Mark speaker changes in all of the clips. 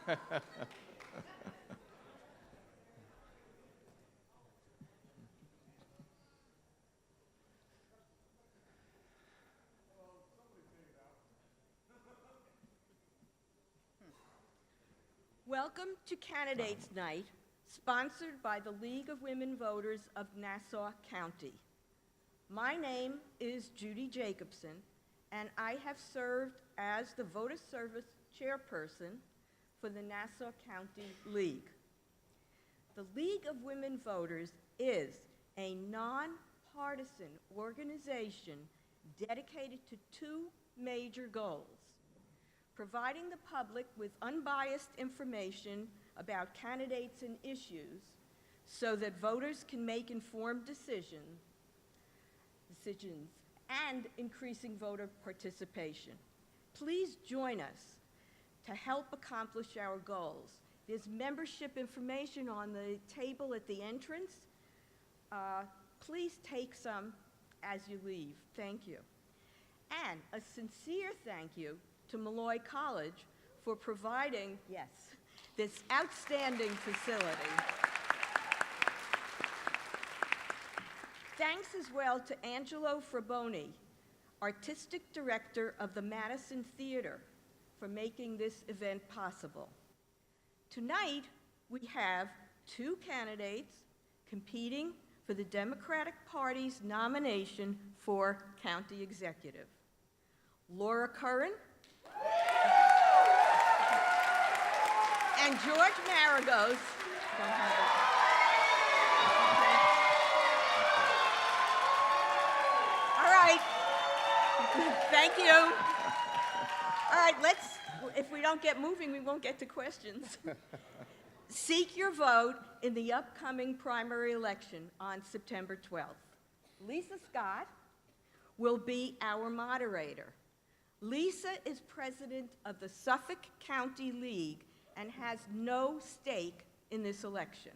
Speaker 1: Welcome to Candidates Night, sponsored by the League of Women Voters of Nassau County. My name is Judy Jacobson, and I have served as the Voter Service Chairperson for the Nassau County League. The League of Women Voters is a nonpartisan organization dedicated to two major goals: providing the public with unbiased information about candidates and issues so that voters can make informed decisions, and increasing voter participation. Please join us to help accomplish our goals. There's membership information on the table at the entrance. Please take some as you leave. Thank you. And a sincere thank you to Malloy College for providing, yes, this outstanding facility. Thanks as well to Angelo Fraboni, Artistic Director of the Madison Theater, for making this event possible. Tonight, we have two candidates competing for the Democratic Party's nomination for County Executive. Laura Curran and George Maragos. All right. Thank you. All right, if we don't get moving, we won't get to questions. Seek your vote in the upcoming primary election on September 12th. Lisa Scott will be our moderator. Lisa is president of the Suffolk County League and has no stake in this election.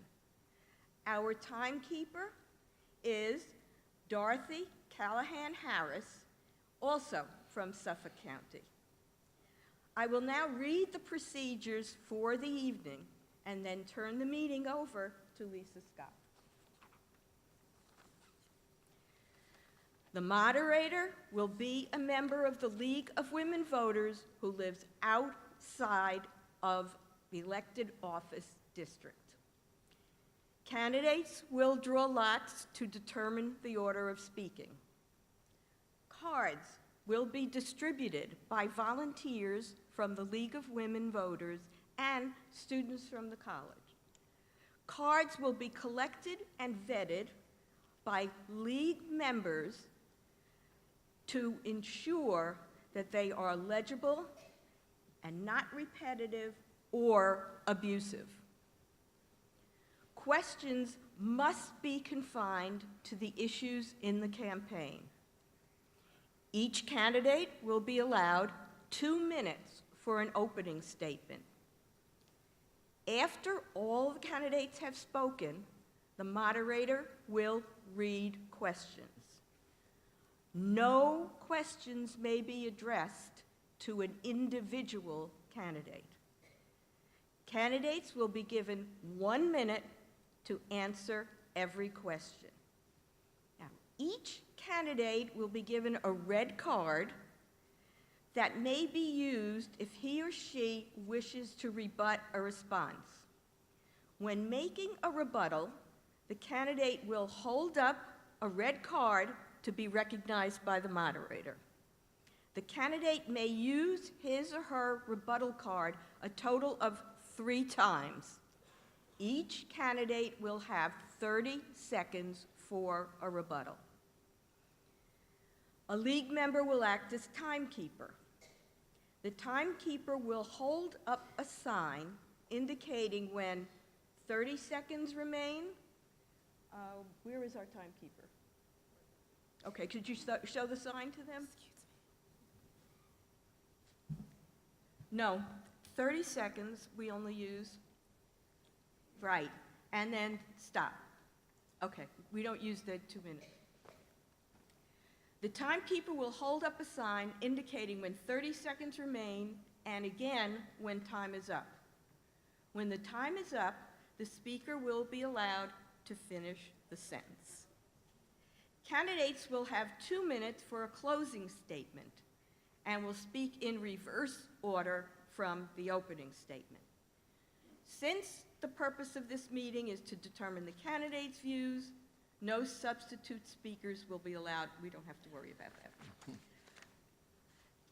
Speaker 1: Our timekeeper is Dorothy Callahan Harris, also from Suffolk County. I will now read the procedures for the evening and then turn the meeting over to Lisa Scott. The moderator will be a member of the League of Women Voters who lives outside of the elected office district. Candidates will draw lots to determine the order of speaking. Cards will be distributed by volunteers from the League of Women Voters and students from the college. Cards will be collected and vetted by League members to ensure that they are legible and not repetitive or abusive. Questions must be confined to the issues in the campaign. Each candidate will be allowed 2 minutes for an opening statement. After all the candidates have spoken, the moderator will read questions. No questions may be addressed to an individual candidate. Candidates will be given 1 minute to answer every question. Now, each candidate will be given a red card that may be used if he or she wishes to rebut a response. When making a rebuttal, the candidate will hold up a red card to be recognized by the moderator. The candidate may use his or her rebuttal card a total of 3 times. Each candidate will have 30 seconds for a rebuttal. A league member will act as timekeeper. The timekeeper will hold up a sign indicating when 30 seconds remain. Where is our timekeeper? Okay, could you show the sign to them? No, 30 seconds we only use. Right, and then stop. Okay, we don't use the 2 minutes. The timekeeper will hold up a sign indicating when 30 seconds remain and again when time is up. When the time is up, the speaker will be allowed to finish the sentence. Candidates will have 2 minutes for a closing statement and will speak in reverse order from the opening statement. Since the purpose of this meeting is to determine the candidates' views, no substitute speakers will be allowed. We don't have to worry about that.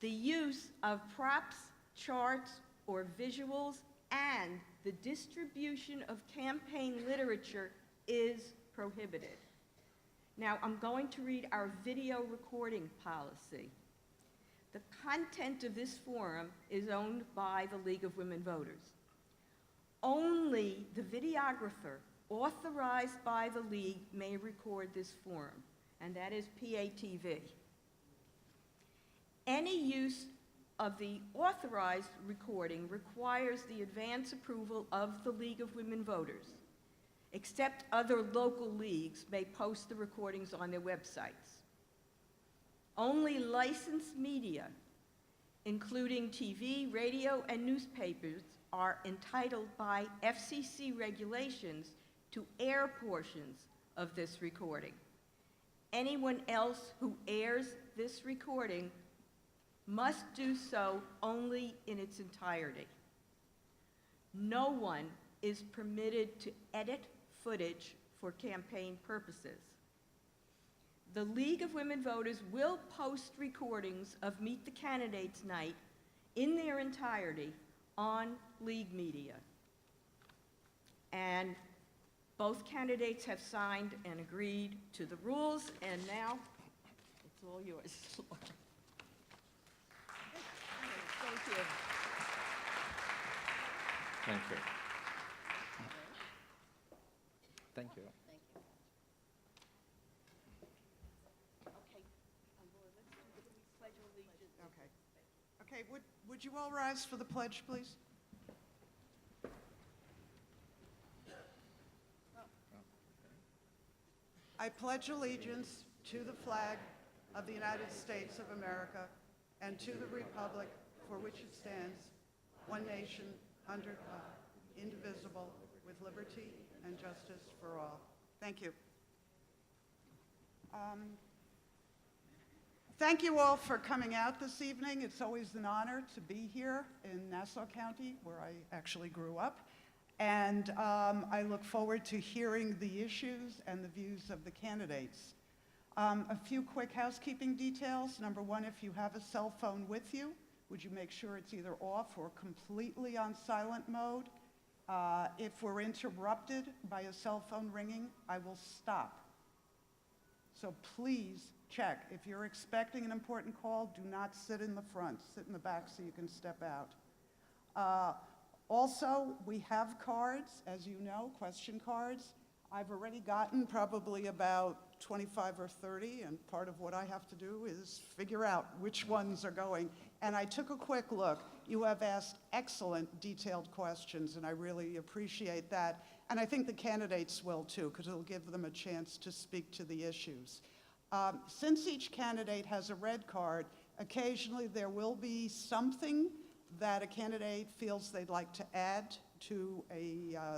Speaker 1: The use of props, charts, or visuals, and the distribution of campaign literature is prohibited. Now, I'm going to read our video recording policy. The content of this forum is owned by the League of Women Voters. Only the videographer authorized by the League may record this forum, and that is PATV. Any use of the authorized recording requires the advance approval of the League of Women Voters, except other local leagues may post the recordings on their websites. Only licensed media, including TV, radio, and newspapers, are entitled by FCC regulations to air portions of this recording. Anyone else who airs this recording must do so only in its entirety. No one is permitted to edit footage for campaign purposes. The League of Women Voters will post recordings of Meet the Candidates Night in their entirety on League Media. And both candidates have signed and agreed to the rules, and now it's all yours. Thank you.
Speaker 2: Thank you. Thank you.
Speaker 1: Okay, Laura, let's do the Pledge of Allegiance.
Speaker 3: Okay, would you all rise for the pledge, please? I pledge allegiance to the flag of the United States of America and to the republic for which it stands, one nation, under God, indivisible, with liberty and justice for all. Thank you. Thank you all for coming out this evening. It's always an honor to be here in Nassau County, where I actually grew up. And I look forward to hearing the issues and the views of the candidates. A few quick housekeeping details. Number one, if you have a cell phone with you, would you make sure it's either off or completely on silent mode? If we're interrupted by a cell phone ringing, I will stop. So please check. If you're expecting an important call, do not sit in the front. Sit in the back so you can step out. Also, we have cards, as you know, question cards. I've already gotten probably about 25 or 30, and part of what I have to do is figure out which ones are going. And I took a quick look. You have asked excellent, detailed questions, and I really appreciate that. And I think the candidates will too, because it'll give them a chance to speak to the issues. Since each candidate has a red card, occasionally there will be something that a candidate feels they'd like to add to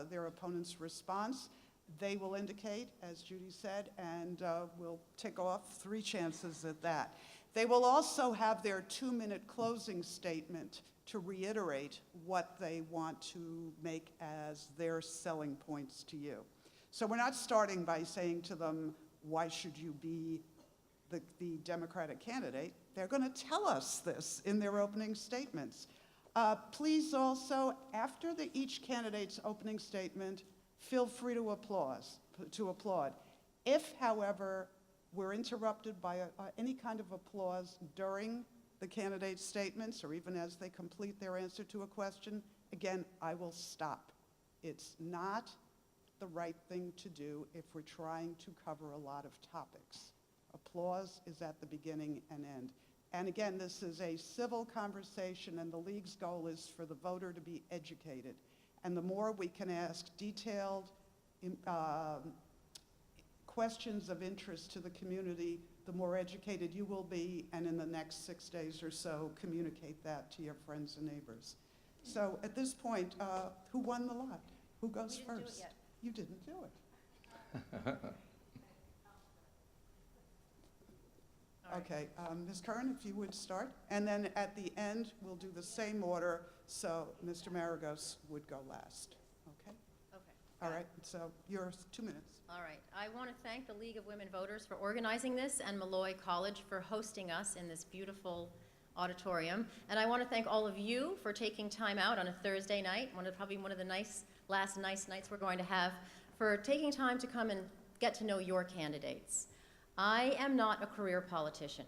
Speaker 3: their opponent's response. They will indicate, as Judy said, and we'll tick off 3 chances at that. They will also have their 2-minute closing statement to reiterate what they want to make as their selling points to you. So we're not starting by saying to them, why should you be the Democratic candidate? They're going to tell us this in their opening statements. Please also, after each candidate's opening statement, feel free to applaud. If, however, we're interrupted by any kind of applause during the candidate's statements, or even as they complete their answer to a question, again, I will stop. It's not the right thing to do if we're trying to cover a lot of topics. Applause is at the beginning and end. And again, this is a civil conversation, and the League's goal is for the voter to be educated. And the more we can ask detailed questions of interest to the community, the more educated you will be, and in the next 6 days or so, communicate that to your friends and neighbors. So at this point, who won the lot? Who goes
Speaker 4: We didn't do it
Speaker 3: first?
Speaker 4: yet.
Speaker 3: You didn't do it.
Speaker 4: All right.
Speaker 3: Okay, Ms. Curran, if you would start, and then at the end, we'll do the same order, so Mr. Maragos would go last, okay?
Speaker 4: Okay.
Speaker 3: All right, so yours, 2 minutes.
Speaker 4: All right. I want to thank the League of Women Voters for organizing this and Malloy College for hosting us in this beautiful auditorium. And I want to thank all of you for taking time out on a Thursday night, probably one of the last nice nights we're going to have, for taking time to come and get to know your candidates. I am not a career politician.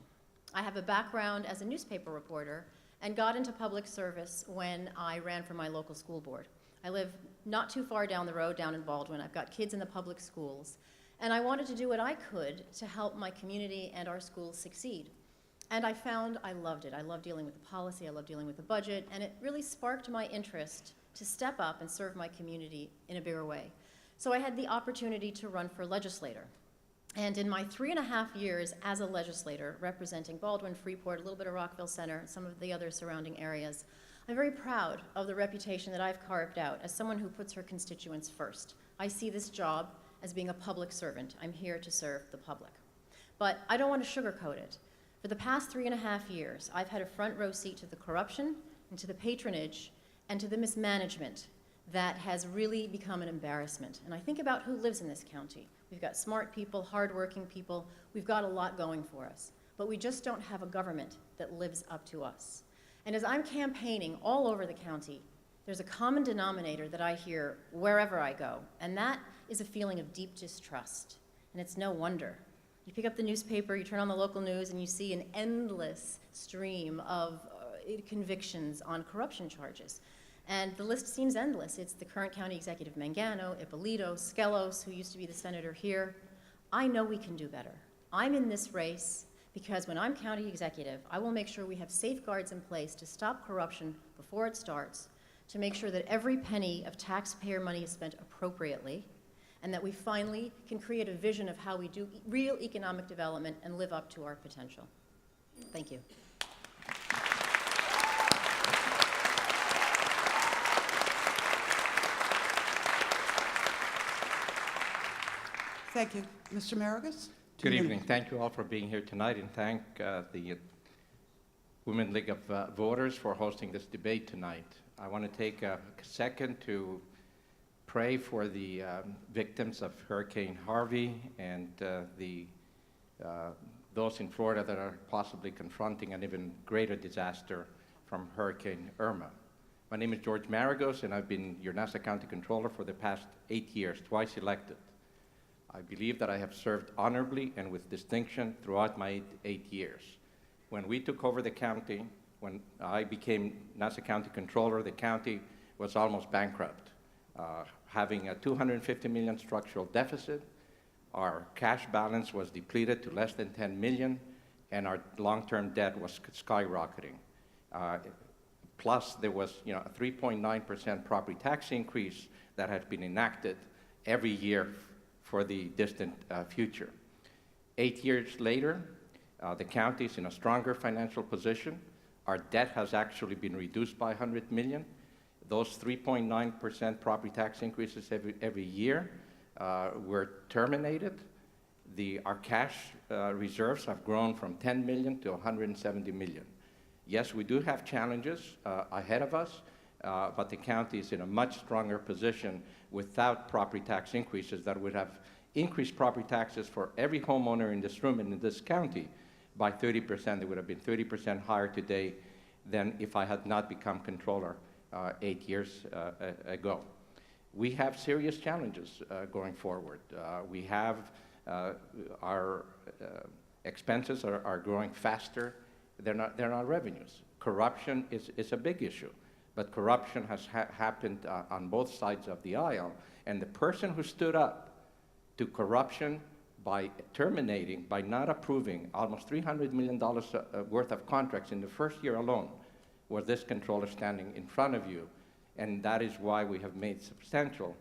Speaker 4: I have a background as a newspaper reporter and got into public service when I ran for my local school board. I live not too far down the road, down in Baldwin. I've got kids in the public schools, and I wanted to do what I could to help my community and our schools succeed. And I found I loved it. I love dealing with the policy, I love dealing with the budget, and it really sparked my interest to step up and serve my community in a bigger way. So I had the opportunity to run for legislator. And in my 3.5 years as a legislator, representing Baldwin, Freeport, a little bit of Rockville Center, some of the other surrounding areas, I'm very proud of the reputation that I've carved out as someone who puts her constituents first. I see this job as being a public servant. I'm here to serve the public. But I don't want to sugarcoat it. For the past 3.5 years, I've had a front row seat to the corruption and to the patronage and to the mismanagement that has really become an embarrassment. And I think about who lives in this county. We've got smart people, hardworking people. We've got a lot going for us. But we just don't have a government that lives up to us. And as I'm campaigning all over the county, there's a common denominator that I hear wherever I go, and that is a feeling of deep distrust. And it's no wonder. You pick up the newspaper, you turn on the local news, and you see an endless stream of convictions on corruption charges. And the list seems endless. It's the current county executive Mangano, Ippolito, Skelos, who used to be the senator here. I know we can do better. I'm in this race because when I'm county executive, I will make sure we have safeguards in place to stop corruption before it starts, to make sure that every penny of taxpayer money is spent appropriately, and that we finally can create a vision of how we do real economic development and live up to our potential. Thank you.
Speaker 3: Thank you. Mr. Maragos? 2
Speaker 2: Good
Speaker 3: minutes.
Speaker 2: evening. Thank you all for being here tonight, and thank the Women League of Voters for hosting this debate tonight. I want to take a second to pray for the victims of Hurricane Harvey and those in Florida that are possibly confronting an even greater disaster from Hurricane Irma. My name is George Maragos, and I've been your Nassau County Controller for the past 8 years, twice elected. I believe that I have served honorably and with distinction throughout my 8 years. When we took over the county, when I became Nassau County Controller, the county was almost bankrupt, having a $250 million structural deficit. Our cash balance was depleted to less than $10 million, and our long-term debt was skyrocketing. Plus, there was a 3.9% property tax increase that had been enacted every year for the distant future. 8 years later, the county is in a stronger financial position. Our debt has actually been reduced by $100 million. Those 3.9% property tax increases every year were terminated. Our cash reserves have grown from $10 million to $170 million. Yes, we do have challenges ahead of us, but the county is in a much stronger position without property tax increases that would have increased property taxes for every homeowner in this room and in this county by 30%. They would have been 30% higher today than if I had not become controller 8 years ago. We have serious challenges going forward. We have our expenses are growing faster than our revenues. Corruption is a big issue. But corruption has happened on both sides of the aisle. And the person who stood up to corruption by not approving almost $300 million worth of contracts in the first year alone was this controller standing in front of you. And that is why we have made substantial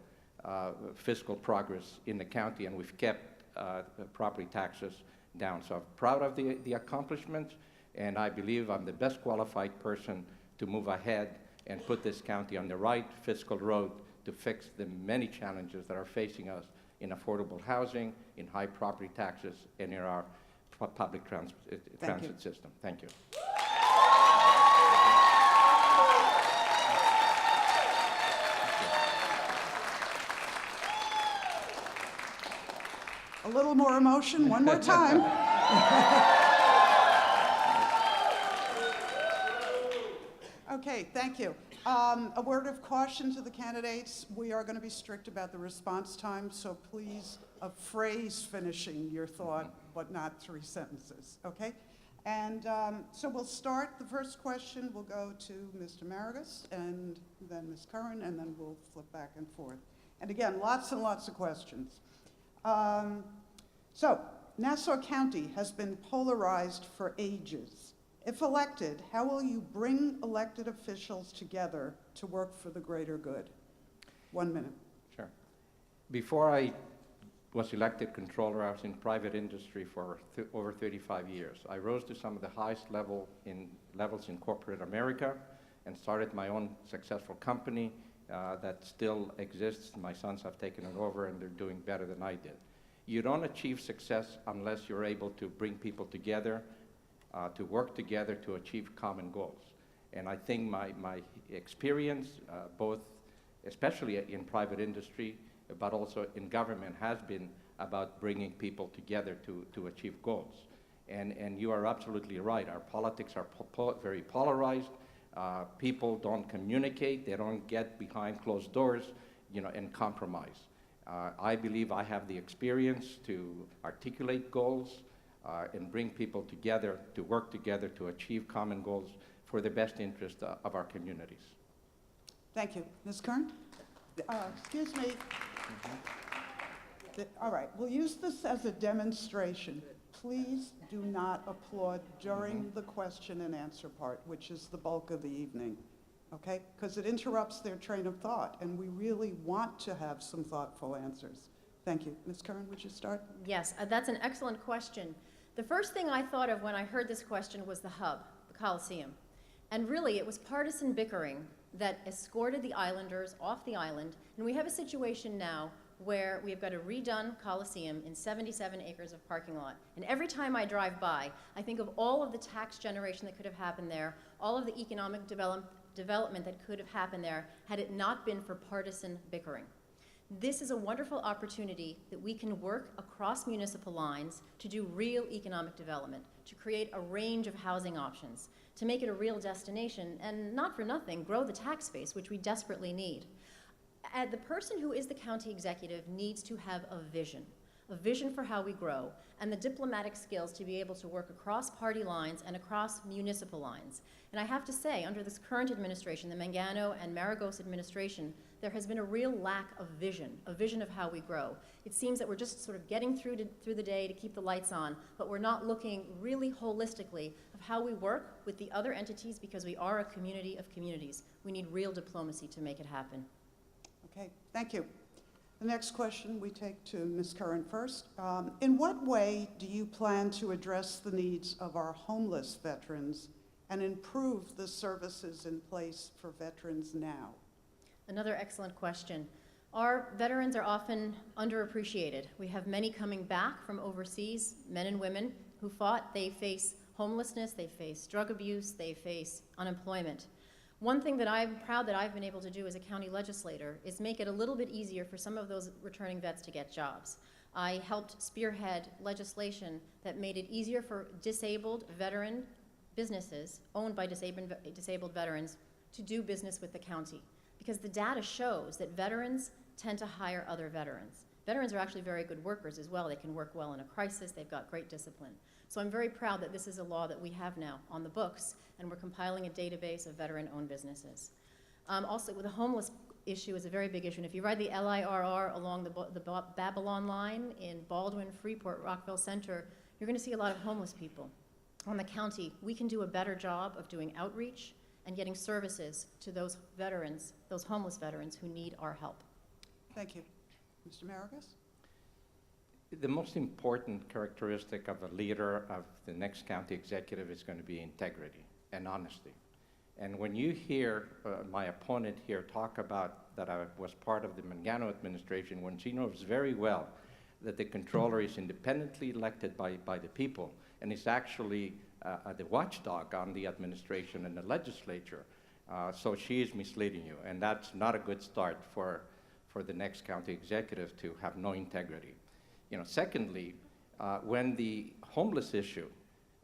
Speaker 2: fiscal progress in the county, and we've kept property taxes down. So I'm proud of the accomplishments, and I believe I'm the best qualified person to move ahead and put this county on the right fiscal road to fix the many challenges that are facing us in affordable housing, in high property taxes, and in our public transit system. Thank you.
Speaker 3: A little more emotion, one more time. Okay, thank you. A word of caution to the candidates. We are going to be strict about the response time, so please, a phrase finishing your thought, but not 3 sentences, okay? And so we'll start. The first question will go to Mr. Maragos, and then Ms. Curran, and then we'll flip back and forth. And again, lots and lots of questions. So, Nassau County has been polarized for ages. If elected, how will you bring elected officials together to work for the greater good? 1 minute.
Speaker 2: Sure. Before I was elected controller, I was in private industry for over 35 years. I rose to some of the highest levels in corporate America and started my own successful company that still exists. My sons have taken it over and they're doing better than I did. You don't achieve success unless you're able to bring people together, to work together to achieve common goals. And I think my experience, both especially in private industry, but also in government, has been about bringing people together to achieve goals. And you are absolutely right. Our politics are very polarized. People don't communicate. They don't get behind closed doors, and compromise. I believe I have the experience to articulate goals and bring people together to work together to achieve common goals for the best interest of our communities.
Speaker 3: Thank you. Ms. Curran? Excuse me. All right, we'll use this as a demonstration. Please do not applaud during the question and answer part, which is the bulk of the evening, okay? Because it interrupts their train of thought, and we really want to have some thoughtful answers. Thank you. Ms. Curran, would you start?
Speaker 4: Yes, that's an excellent question. The first thing I thought of when I heard this question was the hub, the Coliseum. And really, it was partisan bickering that escorted the islanders off the island. And we have a situation now where we've got a redone Coliseum in 77 acres of parking lot. And every time I drive by, I think of all of the tax generation that could have happened there, all of the economic development that could have happened there had it not been for partisan bickering. This is a wonderful opportunity that we can work across municipal lines to do real economic development, to create a range of housing options, to make it a real destination, and not for nothing, grow the tax base, which we desperately need. The person who is the county executive needs to have a vision for how we grow, and the diplomatic skills to be able to work across party lines and across municipal lines. And I have to say, under this current administration, the Mangano and Maragos administration, there has been a real lack of vision of how we grow. It seems that we're just sort of getting through the day to keep the lights on, but we're not looking really holistically of how we work with the other entities, because we are a community of communities. We need real diplomacy to make it happen.
Speaker 3: Okay, thank you. The next question we take to Ms. Curran first. In what way do you plan to address the needs of our homeless veterans and improve the services in place for veterans now?
Speaker 4: Another excellent question. Our veterans are often underappreciated. We have many coming back from overseas, men and women who fought. They face homelessness, they face drug abuse, they face unemployment. One thing that I'm proud that I've been able to do as a county legislator is make it a little bit easier for some of those returning vets to get jobs. I helped spearhead legislation that made it easier for disabled veteran businesses owned by disabled veterans to do business with the county. Because the data shows that veterans tend to hire other veterans. Veterans are actually very good workers as well. They can work well in a crisis. They've got great discipline. So I'm very proud that this is a law that we have now on the books, and we're compiling a database of veteran-owned businesses. Also, with the homeless issue is a very big issue. And if you ride the LIRR along the Babylon line in Baldwin, Freeport, Rockville Center, you're going to see a lot of homeless people. On the county, we can do a better job of doing outreach and getting services to those veterans, those homeless veterans who need our help.
Speaker 3: Thank you. Mr. Maragos?
Speaker 2: The most important characteristic of a leader of the next county executive is going to be integrity and honesty. And when you hear my opponent here talk about that I was part of the Mangano administration, when she knows very well that the controller is independently elected by the people and is actually the watchdog on the administration and the legislature, so she is misleading you, and that's not a good start for the next county executive to have no integrity. Secondly, when the homeless issue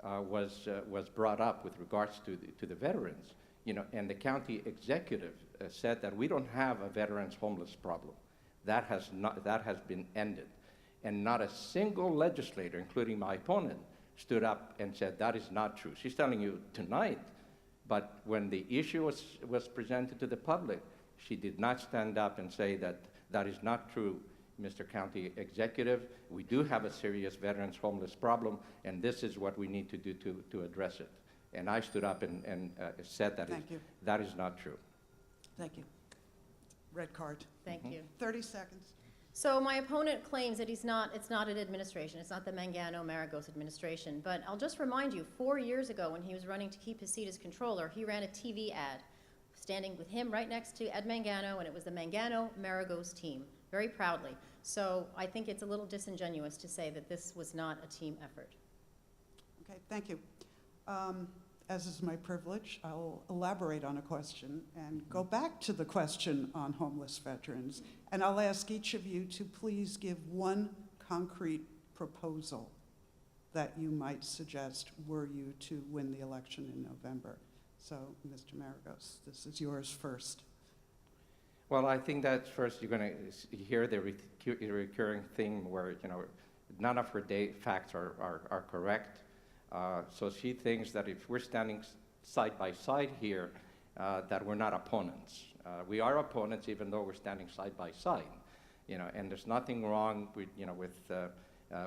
Speaker 2: was brought up with regards to the veterans, and the county executive said that we don't have a veterans homeless problem. That has been ended. And not a single legislator, including my opponent, stood up and said that is not true. She's telling you tonight, but when the issue was presented to the public, she did not stand up and say that that is not true, Mr. County Executive. We do have a serious veterans homeless problem, and this is what we need to do to address it. And I stood up and said that is not true.
Speaker 3: Thank you. Red card.
Speaker 4: Thank you.
Speaker 3: 30 seconds.
Speaker 4: So my opponent claims that it's not an administration. It's not the Mangano-Maragos administration. But I'll just remind you, 4 years ago when he was running to keep his seat as controller, he ran a TV ad standing with him right next to Ed Mangano, and it was the Mangano-Maragos team, very proudly. So I think it's a little disingenuous to say that this was not a team effort.
Speaker 3: Okay, thank you. As is my privilege, I'll elaborate on a question and go back to the question on homeless veterans. And I'll ask each of you to please give one concrete proposal that you might suggest were you to win the election in November. So, Mr. Maragos, this is yours first.
Speaker 2: Well, I think that first you're going to hear the recurring theme where, none of her facts are correct. So she thinks that if we're standing side by side here, that we're not opponents. We are opponents even though we're standing side by side, and there's nothing wrong with,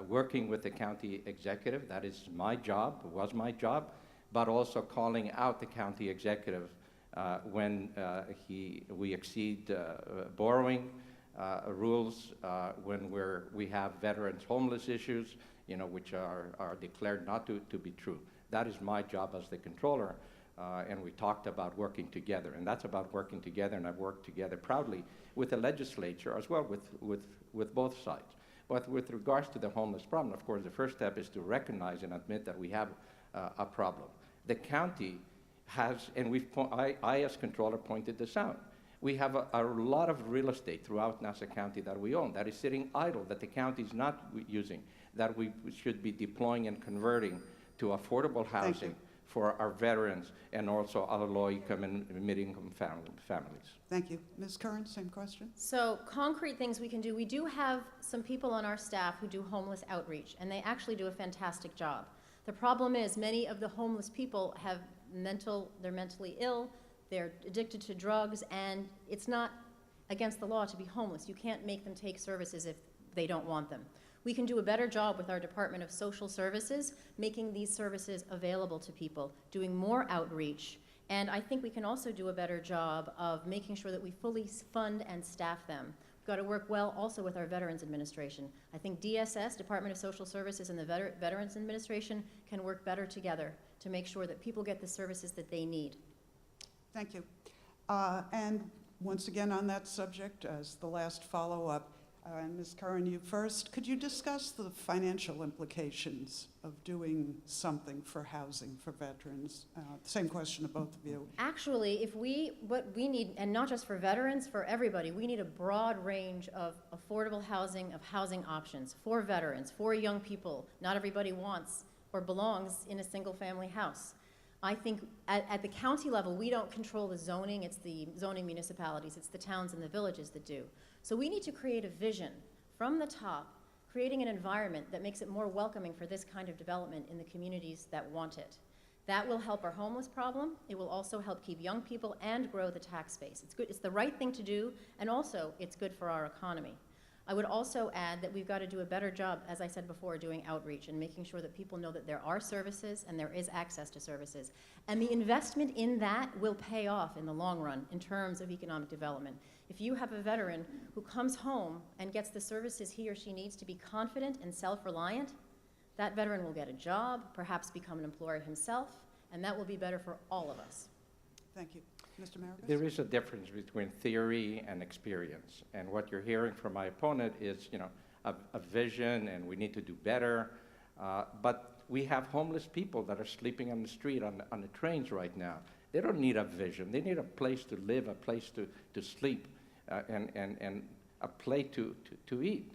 Speaker 2: working with the county executive. That is my job, was my job, but also calling out the county executive when we exceed borrowing rules, when we have veterans homeless issues, which are declared not to be true. That is my job as the controller, and we talked about working together, and that's about working together, and I've worked together proudly with the legislature as well with both sides. But with regards to the homeless problem, of course, the first step is to recognize and admit that we have a problem. The county has, and I as controller pointed this out, we have a lot of real estate throughout Nassau County that we own that is sitting idle, that the county is not using, that we should be deploying and converting to affordable housing for our veterans and also our low-income and mid-income families.
Speaker 3: Thank you. Ms. Curran, same question.
Speaker 4: So concrete things we can do. We do have some people on our staff who do homeless outreach, and they actually do a fantastic job. The problem is many of the homeless people have they're mentally ill, they're addicted to drugs, and it's not against the law to be homeless. You can't make them take services if they don't want them. We can do a better job with our Department of Social Services, making these services available to people, doing more outreach, and I think we can also do a better job of making sure that we fully fund and staff them. We've got to work well also with our Veterans Administration. I think DSS, Department of Social Services, and the Veterans Administration can work better together to make sure that people get the services that they need.
Speaker 3: Thank you. And once again on that subject, as the last follow-up, and Ms. Curran, you first, could you discuss the financial implications of doing something for housing for veterans? Same question to both of you.
Speaker 4: Actually, what we need, and not just for veterans, for everybody, we need a broad range of affordable housing, of housing options for veterans, for young people. Not everybody wants or belongs in a single-family house. I think at the county level, we don't control the zoning. It's the zoning municipalities. It's the towns and the villages that do. So we need to create a vision from the top, creating an environment that makes it more welcoming for this kind of development in the communities that want it. That will help our homeless problem. It will also help keep young people and grow the tax base. It's good. It's the right thing to do, and also it's good for our economy. I would also add that we've got to do a better job, as I said before, doing outreach and making sure that people know that there are services and there is access to services. And the investment in that will pay off in the long run in terms of economic development. If you have a veteran who comes home and gets the services he or she needs to be confident and self-reliant, that veteran will get a job, perhaps become an employer himself, and that will be better for all of us.
Speaker 3: Thank you. Mr. Maragos?
Speaker 2: There is a difference between theory and experience. And what you're hearing from my opponent is, a vision and we need to do better. But we have homeless people that are sleeping on the street, on the trains right now. They don't need a vision. They need a place to live, a place to sleep, and a plate to eat.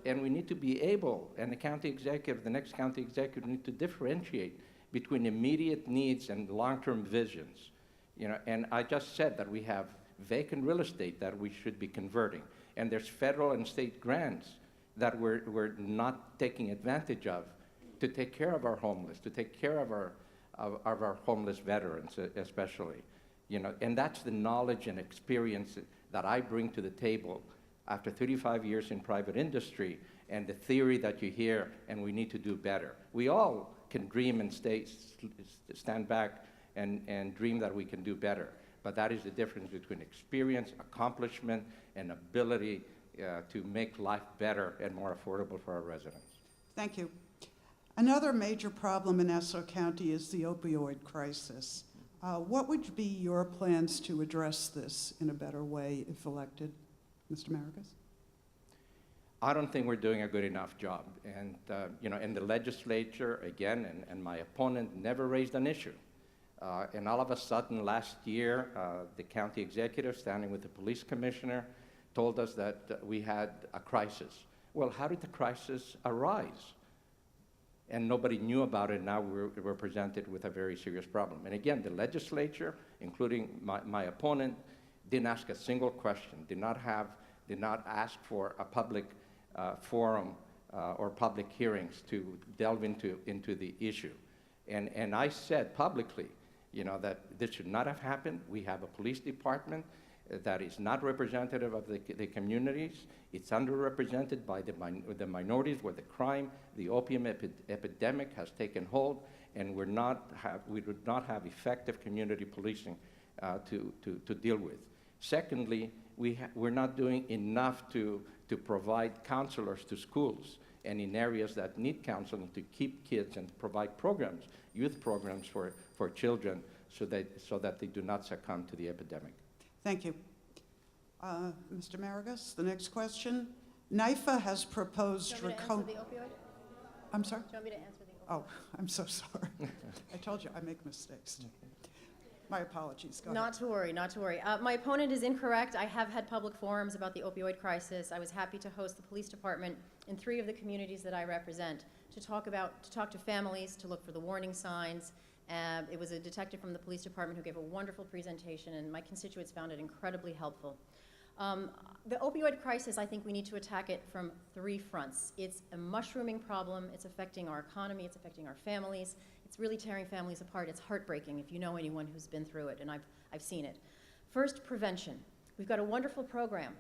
Speaker 2: And we need to be able, and the next county executive need to differentiate between immediate needs and long-term visions. And I just said that we have vacant real estate that we should be converting. And there's federal and state grants that we're not taking advantage of to take care of our homeless, to take care of our homeless veterans especially. And that's the knowledge and experience that I bring to the table after 35 years in private industry, and the theory that you hear, and we need to do better. We all can dream and stand back and dream that we can do better. But that is the difference between experience, accomplishment, and ability to make life better and more affordable for our residents.
Speaker 3: Thank you. Another major problem in Nassau County is the opioid crisis. What would be your plans to address this in a better way if elected? Mr. Maragos?
Speaker 2: I don't think we're doing a good enough job. And, in the legislature, again, and my opponent never raised an issue. And all of a sudden, last year, the county executive, standing with the police commissioner, told us that we had a crisis. Well, how did the crisis arise? And nobody knew about it. Now we're presented with a very serious problem. And again, the legislature, including my opponent, didn't ask a single question, did not ask for a public forum or public hearings to delve into the issue. And I said publicly, that this should not have happened. We have a police department that is not representative of the communities. It's underrepresented by the minorities where the crime, the opium epidemic has taken hold, and we do not have effective community policing to deal with. Secondly, we're not doing enough to provide counselors to schools and in areas that need counseling to keep kids and provide programs, youth programs for children so that they do not succumb to the epidemic.
Speaker 3: Thank you. Mr. Maragos, the next question. NYFA has proposed...
Speaker 4: Do you want me to answer the opioid?
Speaker 3: I'm sorry?
Speaker 4: Do you want me to answer the opioid?
Speaker 3: Oh, I'm so sorry. I told you I make mistakes. My apologies. Go
Speaker 4: Not to worry, not to worry. My opponent is incorrect. I have had public forums about the opioid crisis. I was happy to host the police department in 3 of the communities that I represent to talk to families, to look for the warning signs. It was a detective from the police department who gave a wonderful presentation, and my constituents found it incredibly helpful. The opioid crisis, I think we need to attack it from 3 fronts. It's a mushrooming problem. It's affecting our economy. It's affecting our families. It's really tearing families apart. It's heartbreaking if you know anyone who's been through it, and I've seen it. First, prevention. We've got a wonderful program.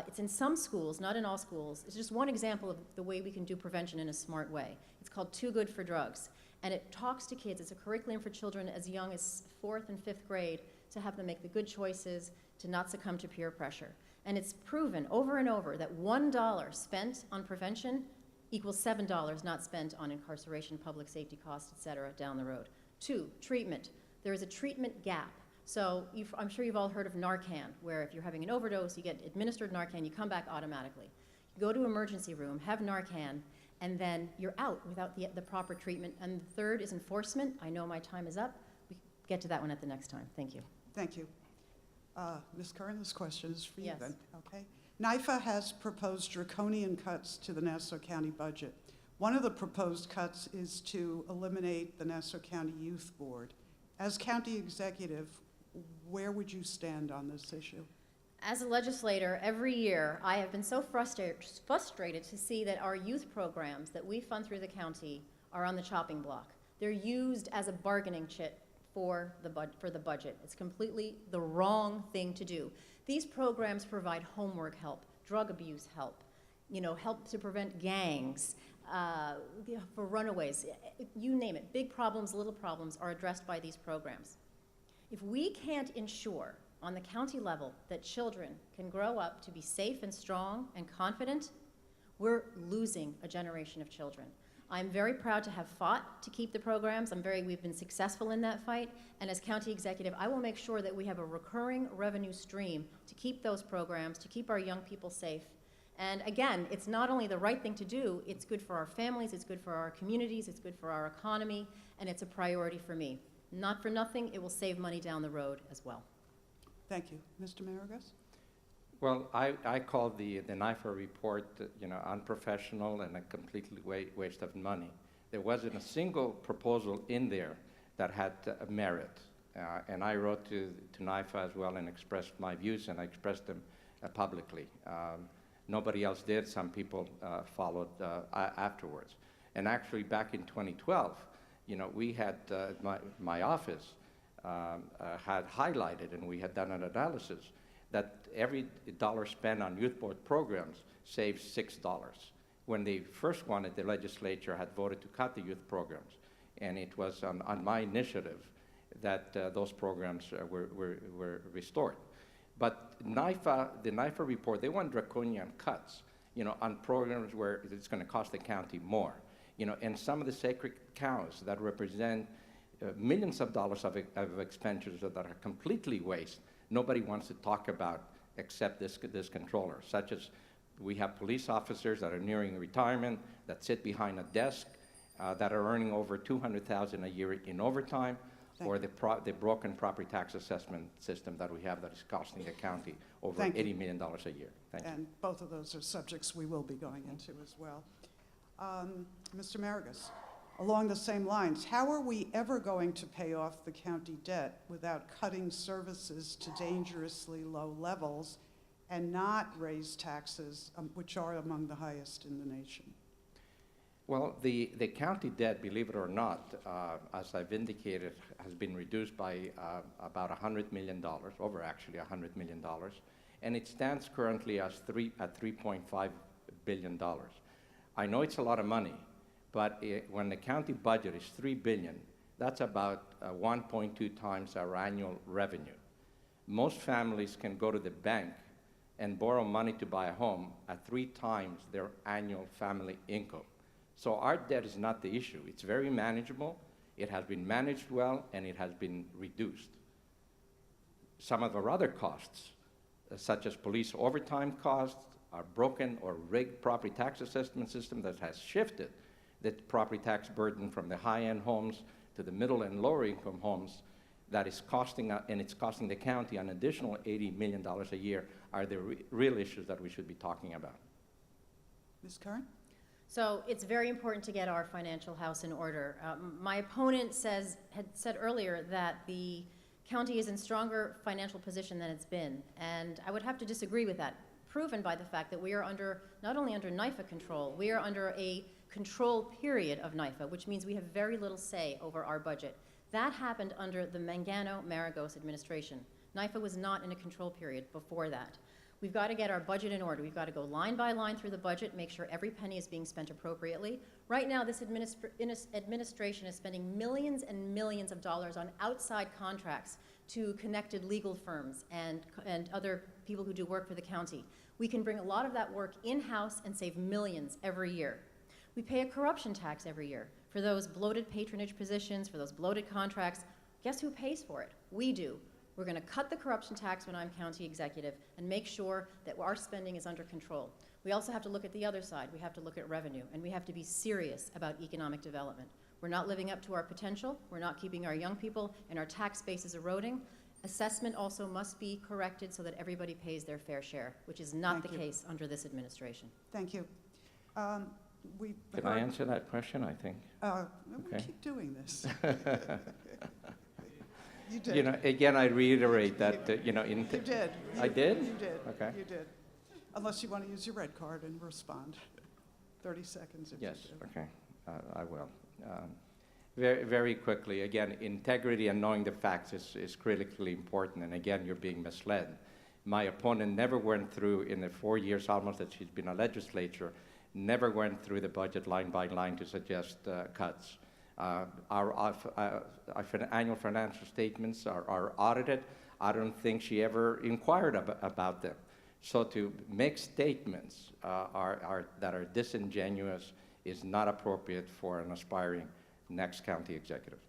Speaker 4: It's in some schools, not in all schools. It's just one example of the way we can do prevention in a smart way. It's called Too Good for Drugs, and it talks to kids. It's a curriculum for children as young as 4th and 5th grade to have them make the good choices, to not succumb to peer pressure. And it's proven over and over that $1 spent on prevention equals $7 not spent on incarceration, public safety costs, et cetera, down the road. 2, treatment. There is a treatment gap. So I'm sure you've all heard of Narcan, where if you're having an overdose, you get administered Narcan, you come back automatically. You go to emergency room, have Narcan, and then you're out without the proper treatment. And the 3rd is enforcement. I know my time is up. We get to that one at the next time. Thank you.
Speaker 3: Thank you. Ms. Curran, this question is for you
Speaker 4: Yes.
Speaker 3: then. Okay. NYFA has proposed draconian cuts to the Nassau County budget. One of the proposed cuts is to eliminate the Nassau County Youth Board. As county executive, where would you stand on this issue?
Speaker 4: As a legislator, every year I have been so frustrated to see that our youth programs that we fund through the county are on the chopping block. They're used as a bargaining chip for the budget. It's completely the wrong thing to do. These programs provide homework help, drug abuse help, help to prevent gangs, for runaways, you name it. Big problems, little problems are addressed by these programs. If we can't ensure on the county level that children can grow up to be safe and strong and confident, we're losing a generation of children. I'm very proud to have fought to keep the programs. We've been successful in that fight. And as county executive, I will make sure that we have a recurring revenue stream to keep those programs, to keep our young people safe. And again, it's not only the right thing to do, it's good for our families, it's good for our communities, it's good for our economy, and it's a priority for me. Not for nothing, it will save money down the road as well.
Speaker 3: Thank you. Mr. Maragos?
Speaker 2: Well, I call the NIFA report, unprofessional and a completely waste of money. There wasn't a single proposal in there that had merit. And I wrote to NIFA as well and expressed my views, and I expressed them publicly. Nobody else did. Some people followed afterwards. And actually, back in 2012, we had, my office had highlighted, and we had done an analysis, that every dollar spent on youth board programs saves $6. When they first wanted, the legislature had voted to cut the youth programs. And it was on my initiative that those programs were restored. But NIFA, the NIFA report, they want draconian cuts, on programs where it's going to cost the county more. And some of the sacred cows that represent millions of dollars of expenditures that are completely waste, nobody wants to talk about except this controller, such as we have police officers that are nearing retirement, that sit behind a desk, that are earning over $200,000 a year in overtime, or the broken property tax assessment system that we have that is costing the county over $80 million a year. Thank you.
Speaker 3: And both of those are subjects we will be going into as well. Mr. Maragos, along the same lines, how are we ever going to pay off the county debt without cutting services to dangerously low levels and not raise taxes, which are among the highest in the nation?
Speaker 2: Well, the county debt, believe it or not, as I've indicated, has been reduced by about $100 million, over actually $100 million, and it stands currently at $3.5 billion. I know it's a lot of money, but when the county budget is $3 billion, that's about 1.2 times our annual revenue. Most families can go to the bank and borrow money to buy a home at 3 times their annual family income. So our debt is not the issue. It's very manageable. It has been managed well, and it has been reduced. Some of our other costs, such as police overtime costs, our broken or rigged property tax assessment system that has shifted the property tax burden from the high-end homes to the middle and lower-income homes, that is costing, and it's costing the county an additional $80 million a year, are the real issues that we should be talking about.
Speaker 3: Ms. Curran?
Speaker 4: So it's very important to get our financial house in order. My opponent had said earlier that the county is in stronger financial position than it's been, and I would have to disagree with that, proven by the fact that we are not only under NIFA control, we are under a control period of NIFA, which means we have very little say over our budget. That happened under the Mangano-Maragos administration. NIFA was not in a control period before that. We've got to get our budget in order. We've got to go line by line through the budget, make sure every penny is being spent appropriately. Right now, this administration is spending millions and millions of dollars on outside contracts to connected legal firms and other people who do work for the county. We can bring a lot of that work in-house and save millions every year. We pay a corruption tax every year for those bloated patronage positions, for those bloated contracts. Guess who pays for it? We do. We're going to cut the corruption tax when I'm county executive and make sure that our spending is under control. We also have to look at the other side. We have to look at revenue, and we have to be serious about economic development. We're not living up to our potential. We're not keeping our young people, and our tax base is eroding. Assessment also must be corrected so that everybody pays their fair share, which is not the case under this administration.
Speaker 3: Thank you.
Speaker 2: Can I answer that question, I think?
Speaker 3: We keep doing this. You did.
Speaker 2: Again, I reiterate that,
Speaker 3: You did.
Speaker 2: I did?
Speaker 3: You did.
Speaker 2: Okay.
Speaker 3: You did. Unless you want to use your red card and respond. 30 seconds if
Speaker 2: Yes,
Speaker 3: you do.
Speaker 2: okay, I will. Very, very quickly, again, integrity and knowing the facts is critically important, and again, you're being misled. My opponent never went through, in the 4 years almost that she's been a legislature, never went through the budget line by line to suggest cuts. Our annual financial statements are audited. I don't think she ever inquired about them. So to make statements that are disingenuous is not appropriate for an aspiring next county executive.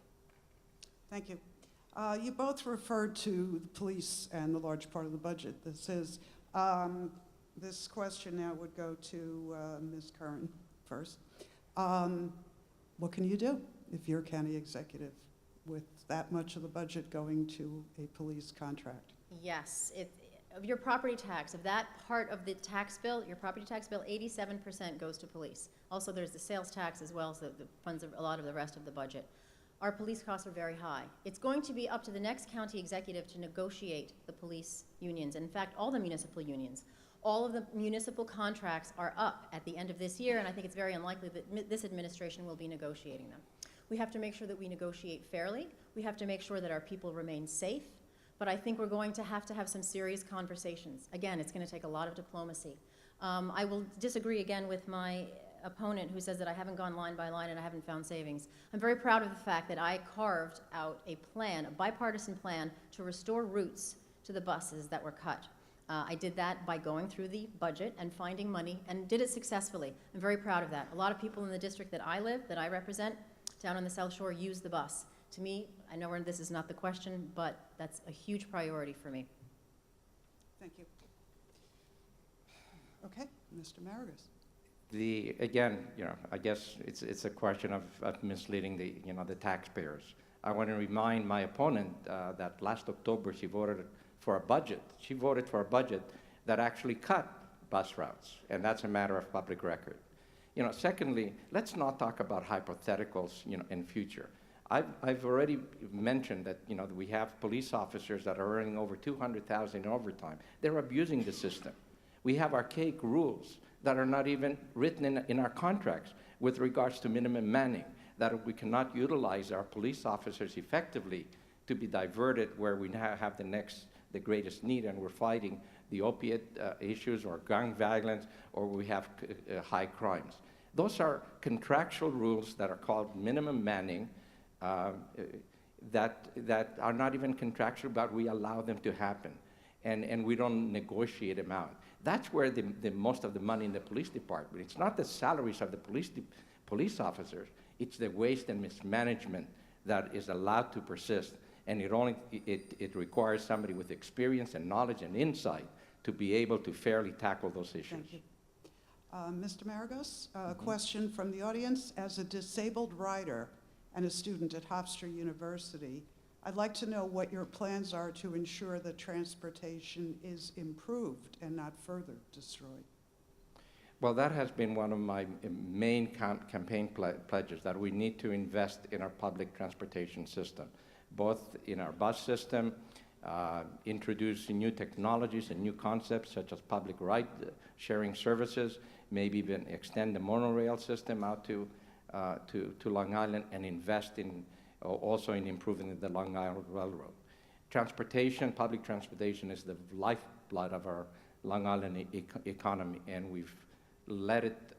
Speaker 3: Thank you. You both referred to the police and the large part of the budget. This question now would go to Ms. Curran first. What can you do if you're county executive with that much of the budget going to a police contract?
Speaker 4: Yes, of your property tax, of that part of the tax bill, your property tax bill, 87% goes to police. Also, there's the sales tax as well as the funds of a lot of the rest of the budget. Our police costs are very high. It's going to be up to the next county executive to negotiate the police unions. In fact, all the municipal unions. All of the municipal contracts are up at the end of this year, and I think it's very unlikely that this administration will be negotiating them. We have to make sure that we negotiate fairly. We have to make sure that our people remain safe. But I think we're going to have some serious conversations. Again, it's going to take a lot of diplomacy. I will disagree again with my opponent who says that I haven't gone line by line and I haven't found savings. I'm very proud of the fact that I carved out a plan, a bipartisan plan, to restore routes to the buses that were cut. I did that by going through the budget and finding money, and did it successfully. I'm very proud of that. A lot of people in the district that I live, that I represent, down on the South Shore, use the bus. To me, I know this is not the question, but that's a huge priority for me.
Speaker 3: Thank you. Okay, Mr. Maragos.
Speaker 2: Again, I guess it's a question of misleading the taxpayers. I want to remind my opponent that last October she voted for a budget. She voted for a budget that actually cut bus routes, and that's a matter of public record. Secondly, let's not talk about hypotheticals, in future. I've already mentioned that, we have police officers that are earning over $200,000 in overtime. They're abusing the system. We have archaic rules that are not even written in our contracts with regards to minimum manning, that we cannot utilize our police officers effectively to be diverted where we now have the greatest need, and we're fighting the opiate issues or gun violence, or we have high crimes. Those are contractual rules that are called minimum manning, that are not even contractual, but we allow them to happen, and we don't negotiate them out. That's where the most of the money in the police department. It's not the salaries of the police officers. It's the waste and mismanagement that is allowed to persist, and it requires somebody with experience and knowledge and insight to be able to fairly tackle those issues.
Speaker 3: Thank you. Mr. Maragos, a question from the audience. As a disabled rider and a student at Hofstra University, I'd like to know what your plans are to ensure that transportation is improved and not further destroyed.
Speaker 2: Well, that has been one of my main campaign pledges, that we need to invest in our public transportation system, both in our bus system, introducing new technologies and new concepts such as public ride-sharing services, maybe even extend the monorail system out to Long Island, and invest also in improving the Long Island Railroad. Public transportation is the lifeblood of our Long Island economy, and we've let it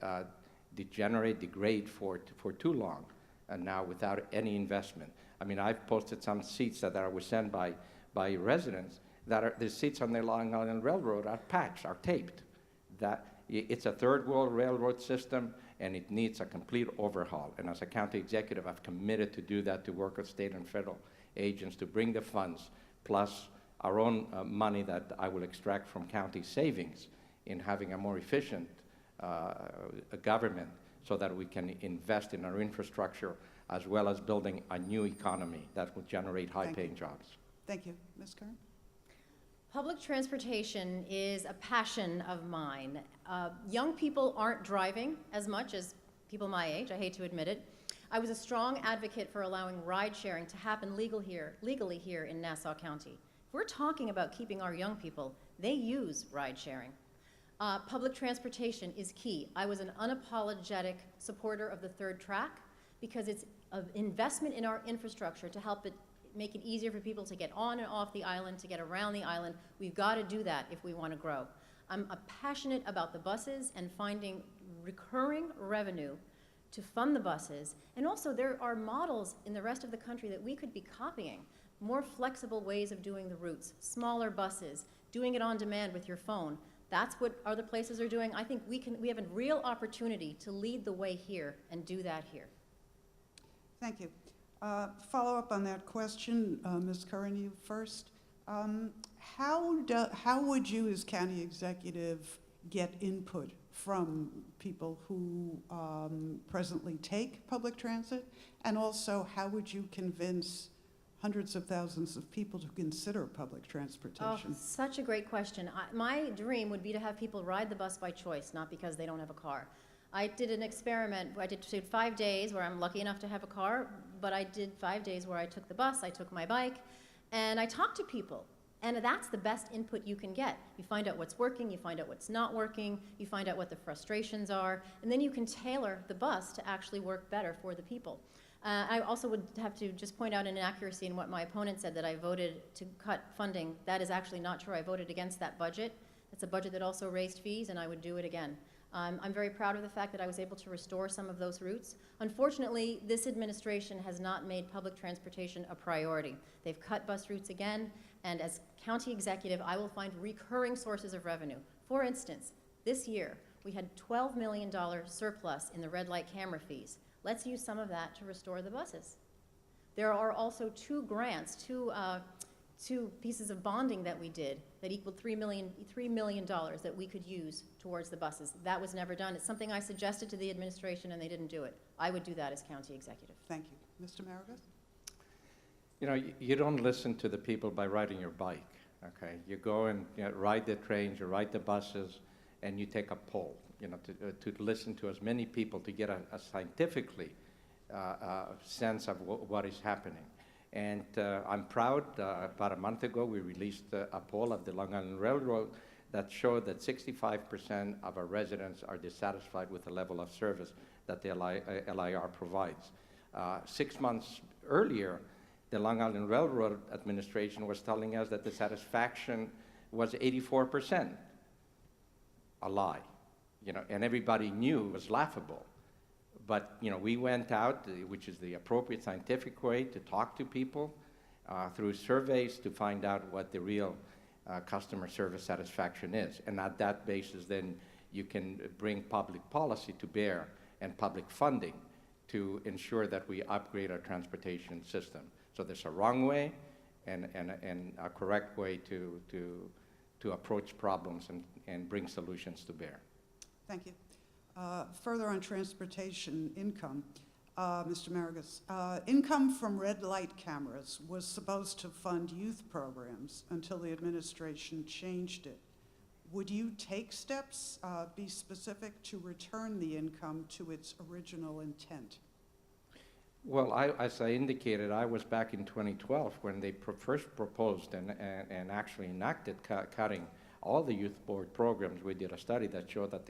Speaker 2: degrade for too long, and now without any investment. I mean, I've posted some seats that were sent by residents the seats on the Long Island Railroad are patched, are taped. It's a third world railroad system, and it needs a complete overhaul. And as a county executive, I've committed to do that, to work with state and federal agents to bring the funds, plus our own money that I will extract from county savings in having a more efficient government, so that we can invest in our infrastructure as well as building a new economy that will generate high-paying jobs.
Speaker 3: Thank you. Ms. Curran?
Speaker 4: Public transportation is a passion of mine. Young people aren't driving as much as people my age, I hate to admit it. I was a strong advocate for allowing ride sharing to happen legally here in Nassau County. If we're talking about keeping our young people, they use ride sharing. Public transportation is key. I was an unapologetic supporter of the third track because it's an investment in our infrastructure to help make it easier for people to get on and off the island, to get around the island. We've got to do that if we want to grow. I'm passionate about the buses and finding recurring revenue to fund the buses. And also there are models in the rest of the country that we could be copying. More flexible ways of doing the routes, smaller buses, doing it on demand with your phone. That's what other places are doing. I think we have a real opportunity to lead the way here and do that here.
Speaker 3: Thank you. Follow up on that question, Ms. Curran, you first. How would you, as county executive, get input from people who presently take public transit? And also, how would you convince hundreds of thousands of people to consider public transportation?
Speaker 4: Oh, such a great question. My dream would be to have people ride the bus by choice, not because they don't have a car. I did an experiment. I did 5 days where I'm lucky enough to have a car, but I did 5 days where I took the bus, I took my bike, and I talked to people. And that's the best input you can get. You find out what's working, you find out what's not working, you find out what the frustrations are, and then you can tailor the bus to actually work better for the people. I also would have to just point out an inaccuracy in what my opponent said, that I voted to cut funding. That is actually not true. I voted against that budget. It's a budget that also raised fees, and I would do it again. I'm very proud of the fact that I was able to restore some of those routes. Unfortunately, this administration has not made public transportation a priority. They've cut bus routes again, and as county executive, I will find recurring sources of revenue. For instance, this year, we had $12 million surplus in the red light camera fees. Let's use some of that to restore the buses. There are also two grants, two pieces of bonding that we did that equaled $3 million that we could use towards the buses. That was never done. It's something I suggested to the administration, and they didn't do it. I would do that as county executive.
Speaker 3: Thank you. Mr. Maragos?
Speaker 2: You know, you don't listen to the people by riding your bike, okay? You go and ride the trains, you ride the buses, and you take a poll, to listen to as many people to get a scientifically sense of what is happening. And I'm proud, about a month ago, we released a poll of the Long Island Railroad that showed that 65% of our residents are dissatisfied with the level of service that the LIR provides. 6 months earlier, the Long Island Railroad Administration was telling us that the satisfaction was 84%. A lie, and everybody knew it was laughable. But, we went out, which is the appropriate scientific way to talk to people, through surveys to find out what the real customer service satisfaction is. And at that basis, then you can bring public policy to bear and public funding to ensure that we upgrade our transportation system. So there's a wrong way and a correct way to approach problems and bring solutions to bear.
Speaker 3: Thank you. Further on transportation income, Mr. Maragos, income from red light cameras was supposed to fund youth programs until the administration changed it. Would you take steps, be specific, to return the income to its original intent?
Speaker 2: Well, as I indicated, I was back in 2012 when they first proposed and actually enacted cutting all the youth board programs. We did a study that showed that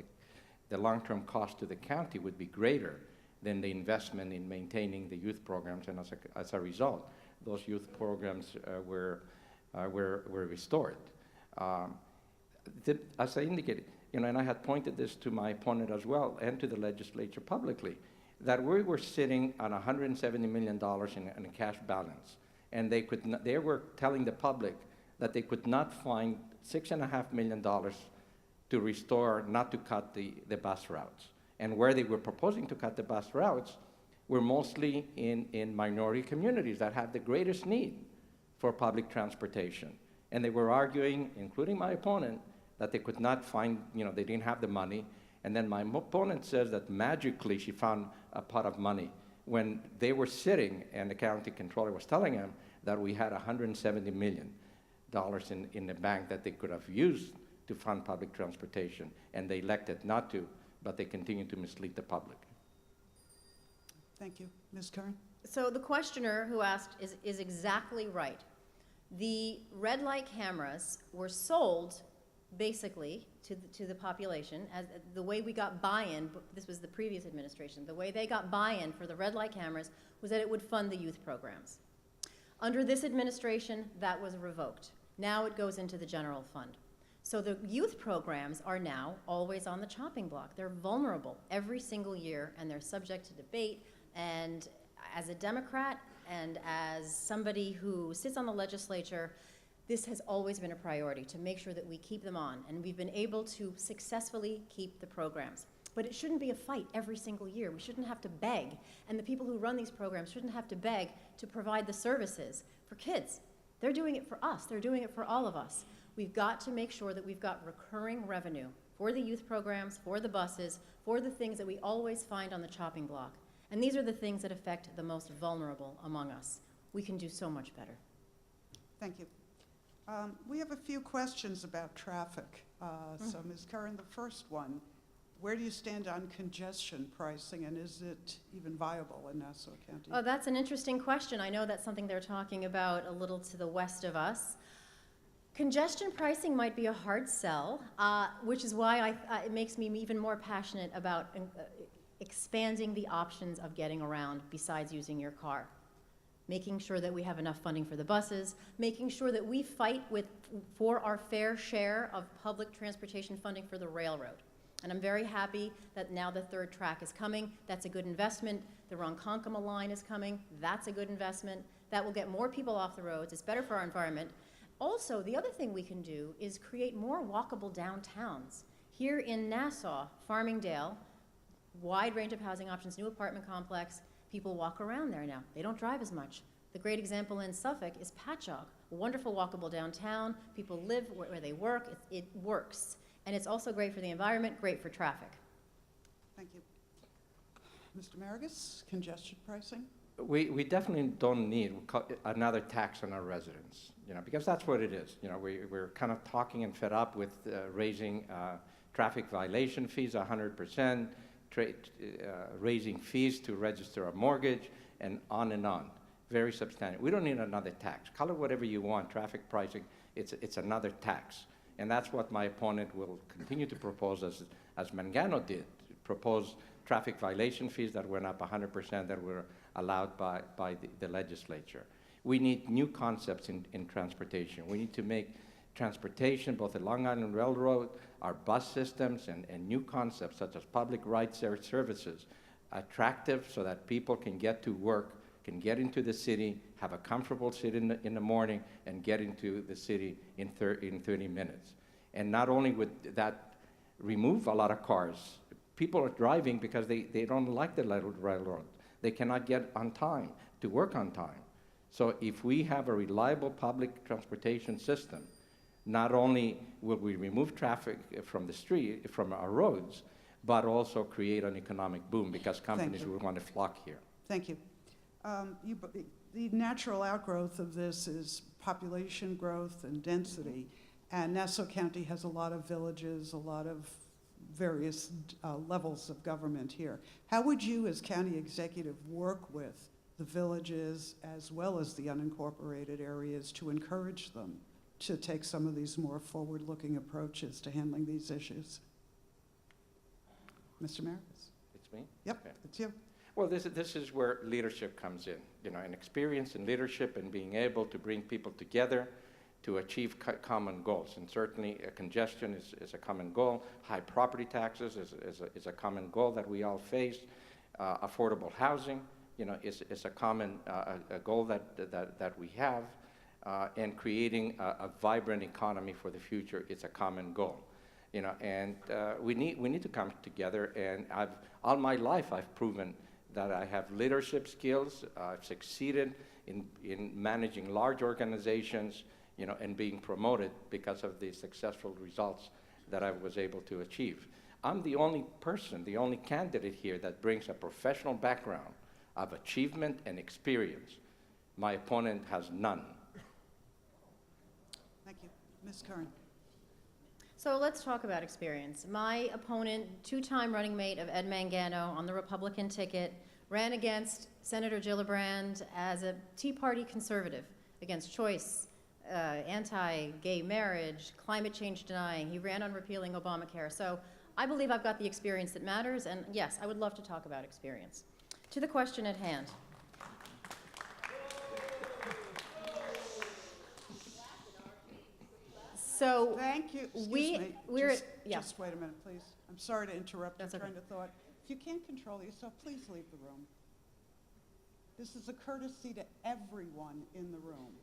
Speaker 2: the long-term cost to the county would be greater than the investment in maintaining the youth programs, and as a result, those youth programs were restored. As I indicated, and I had pointed this to my opponent as well and to the legislature publicly, that we were sitting on $170 million in a cash balance, and they were telling the public that they could not find $6.5 million to restore, not to cut the bus routes. And where they were proposing to cut the bus routes were mostly in minority communities that have the greatest need for public transportation. And they were arguing, including my opponent, that they could not find, they didn't have the money. And then my opponent says that magically she found a pot of money when they were sitting and the county controller was telling them that we had $170 million in the bank that they could have used to fund public transportation, and they elected not to, but they continue to mislead the public.
Speaker 3: Thank you. Ms. Curran?
Speaker 4: So the questioner who asked is exactly right. The red light cameras were sold basically to the population as the way we got buy-in. This was the previous administration. The way they got buy-in for the red light cameras was that it would fund the youth programs. Under this administration, that was revoked. Now it goes into the general fund. So the youth programs are now always on the chopping block. They're vulnerable every single year, and they're subject to debate. And as a Democrat and as somebody who sits on the legislature, This has always been a priority, to make sure that we keep them on, and we've been able to successfully keep the programs. But it shouldn't be a fight every single year. We shouldn't have to beg, and the people who run these programs shouldn't have to beg to provide the services for kids. They're doing it for us. They're doing it for all of us. We've got to make sure that we've got recurring revenue for the youth programs, for the buses, for the things that we always find on the chopping block. And these are the things that affect the most vulnerable among us. We can do so much better.
Speaker 3: Thank you. We have a few questions about traffic. So Ms. Curran, the first one, where do you stand on congestion pricing, and is it even viable in Nassau County?
Speaker 4: Oh, that's an interesting question. I know that's something they're talking about a little to the west of us. Congestion pricing might be a hard sell, which is why it makes me even more passionate about expanding the options of getting around besides using your car. Making sure that we have enough funding for the buses, making sure that we fight for our fair share of public transportation funding for the railroad. And I'm very happy that now the third track is coming. That's a good investment. The Ronkonkoma line is coming. That's a good investment. That will get more people off the roads. It's better for our environment. Also, the other thing we can do is create more walkable downtowns. Here in Nassau, Farmingdale, wide range of housing options, new apartment complex, people walk around there now. They don't drive as much. The great example in Suffolk is Patchogue, a wonderful walkable downtown. People live where they work. It works. And it's also great for the environment, great for traffic.
Speaker 3: Thank you. Mr. Maragos, congestion pricing?
Speaker 2: We definitely don't need another tax on our residents, because that's what it is. We're kind of talking and fed up with raising traffic violation fees 100%, raising fees to register a mortgage, and on. Very substantial. We don't need another tax. Call it whatever you want, traffic pricing, it's another tax. And that's what my opponent will continue to propose, as Mangano did, propose traffic violation fees that went up 100% that were allowed by the legislature. We need new concepts in transportation. We need to make transportation, both the Long Island Railroad, our bus systems, and new concepts such as public ride-share services attractive so that people can get to work, can get into the city, have a comfortable sit in the morning, and get into the city in 30 minutes. And not only would that remove a lot of cars, people are driving because they don't like the railroad. They cannot get on time, to work on time. So if we have a reliable public transportation system, not only will we remove traffic from the street, from our roads, but also create an economic boom because companies will want to flock here.
Speaker 3: Thank you. The natural outgrowth of this is population growth and density, and Nassau County has a lot of villages, a lot of various levels of government here. How would you, as county executive, work with the villages as well as the unincorporated areas to encourage them to take some of these more forward-looking approaches to handling these issues? Mr. Maragos?
Speaker 2: It's me?
Speaker 3: Yep,
Speaker 2: Okay.
Speaker 3: it's you.
Speaker 2: Well, this is where leadership comes in, and experience and leadership and being able to bring people together to achieve common goals. And certainly congestion is a common goal. High property taxes is a common goal that we all face. Affordable housing, is a common goal that we have. And creating a vibrant economy for the future is a common goal. And we need to come together. And all my life I've proven that I have leadership skills. I've succeeded in managing large organizations, and being promoted because of the successful results that I was able to achieve. I'm the only person, the only candidate here that brings a professional background of achievement and experience. My opponent has none.
Speaker 3: Thank you. Ms. Curran.
Speaker 4: So let's talk about experience. My opponent, two-time running mate of Ed Mangano on the Republican ticket, ran against Senator Gillibrand as a Tea Party conservative against choice, anti-gay marriage, climate change denying. He ran on repealing Obamacare. So I believe I've got the experience that matters, and yes, I would love to talk about experience. To the question at hand. So
Speaker 3: Thank you. Excuse me. Just wait a minute, please. I'm sorry to interrupt your train of thought. If you can't control yourself, please leave the room. This is a courtesy to everyone in the room.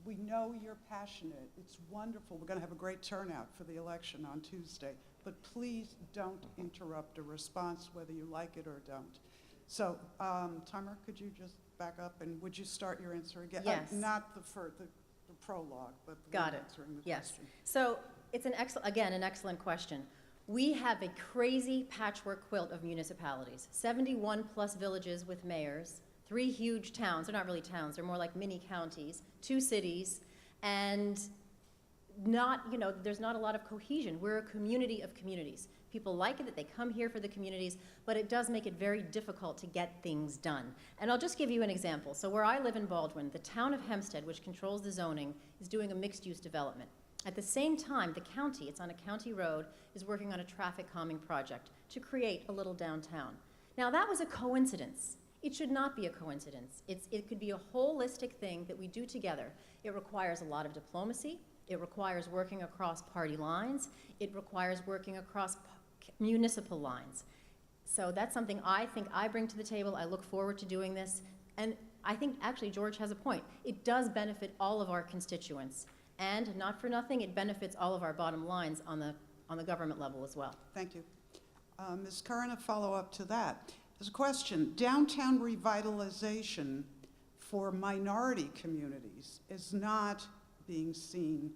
Speaker 3: We know you're passionate. It's wonderful. We're going to have a great turnout for the election on Tuesday. But please don't interrupt a response, whether you like it or don't. So, Tamara, could you just back up and would you start your answer again?
Speaker 4: Yes.
Speaker 3: Not the prologue, but the
Speaker 4: Got
Speaker 3: one
Speaker 4: it.
Speaker 3: answering the
Speaker 4: Yes.
Speaker 3: question.
Speaker 4: So it's an excellent question. We have a crazy patchwork quilt of municipalities, 71 plus villages with mayors, 3 huge towns. They're not really towns, they're more like mini counties, 2 cities, and there's not a lot of cohesion. We're a community of communities. People like it that they come here for the communities, but it does make it very difficult to get things done. And I'll just give you an example. So where I live in Baldwin, the town of Hempstead, which controls the zoning, is doing a mixed-use development. At the same time, the county, it's on a county road, is working on a traffic calming project to create a little downtown. Now that was a coincidence. It should not be a coincidence. It could be a holistic thing that we do together. It requires a lot of diplomacy. It requires working across party lines. It requires working across municipal lines. So that's something I think I bring to the table. I look forward to doing this. And I think actually George has a point. It does benefit all of our constituents. And not for nothing, it benefits all of our bottom lines on the government level as well.
Speaker 3: Thank you. Ms. Curran, a follow-up to that. There's a question. Downtown revitalization for minority communities is not being seen.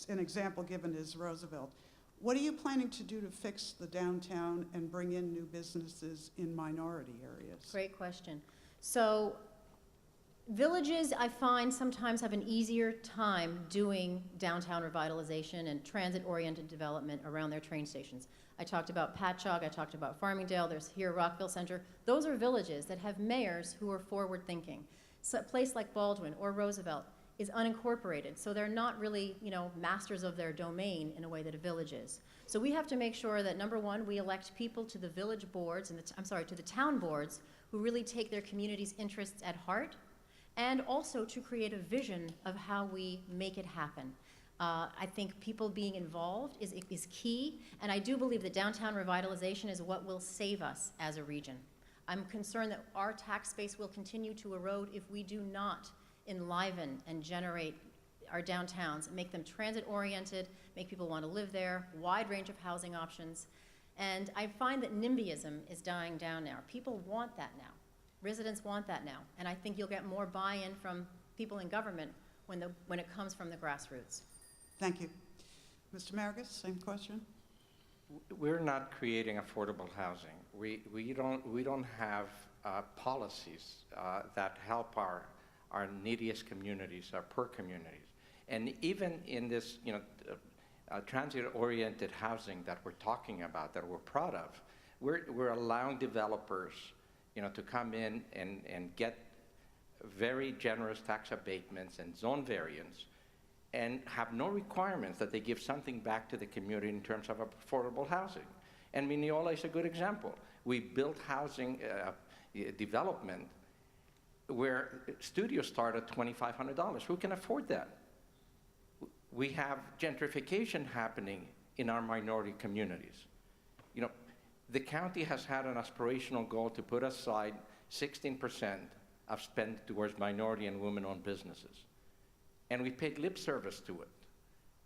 Speaker 3: An example given is Roosevelt. What are you planning to do to fix the downtown and bring in new businesses in minority areas?
Speaker 4: Great question. So villages, I find, sometimes have an easier time doing downtown revitalization and transit-oriented development around their train stations. I talked about Patchogue, I talked about Farmingdale, there's here Rockville Center. Those are villages that have mayors who are forward-thinking. So a place like Baldwin or Roosevelt is unincorporated, so they're not really, masters of their domain in a way that a village is. So we have to make sure that, number one, we elect people to the village boards, to the town boards, who really take their community's interests at heart, and also to create a vision of how we make it happen. I think people being involved is key, and I do believe that downtown revitalization is what will save us as a region. I'm concerned that our tax base will continue to erode if we do not enliven and generate our downtowns, make them transit-oriented, make people want to live there, wide range of housing options. And I find that NIMBYism is dying down now. People want that now. Residents want that now. And I think you'll get more buy-in from people in government when it comes from the grassroots.
Speaker 3: Thank you. Mr. Maragos, same question.
Speaker 2: We're not creating affordable housing. We don't have policies that help our neediest communities, our poor communities. And even in this, transit-oriented housing that we're talking about, that we're proud of, we're allowing developers, to come in and get very generous tax abatements and zone variants and have no requirements that they give something back to the community in terms of affordable housing. And Mineola is a good example. We built housing development where studios start at $2,500. Who can afford that? We have gentrification happening in our minority communities. The county has had an aspirational goal to put aside 16% of spend towards minority and women-owned businesses. And we paid lip service to it.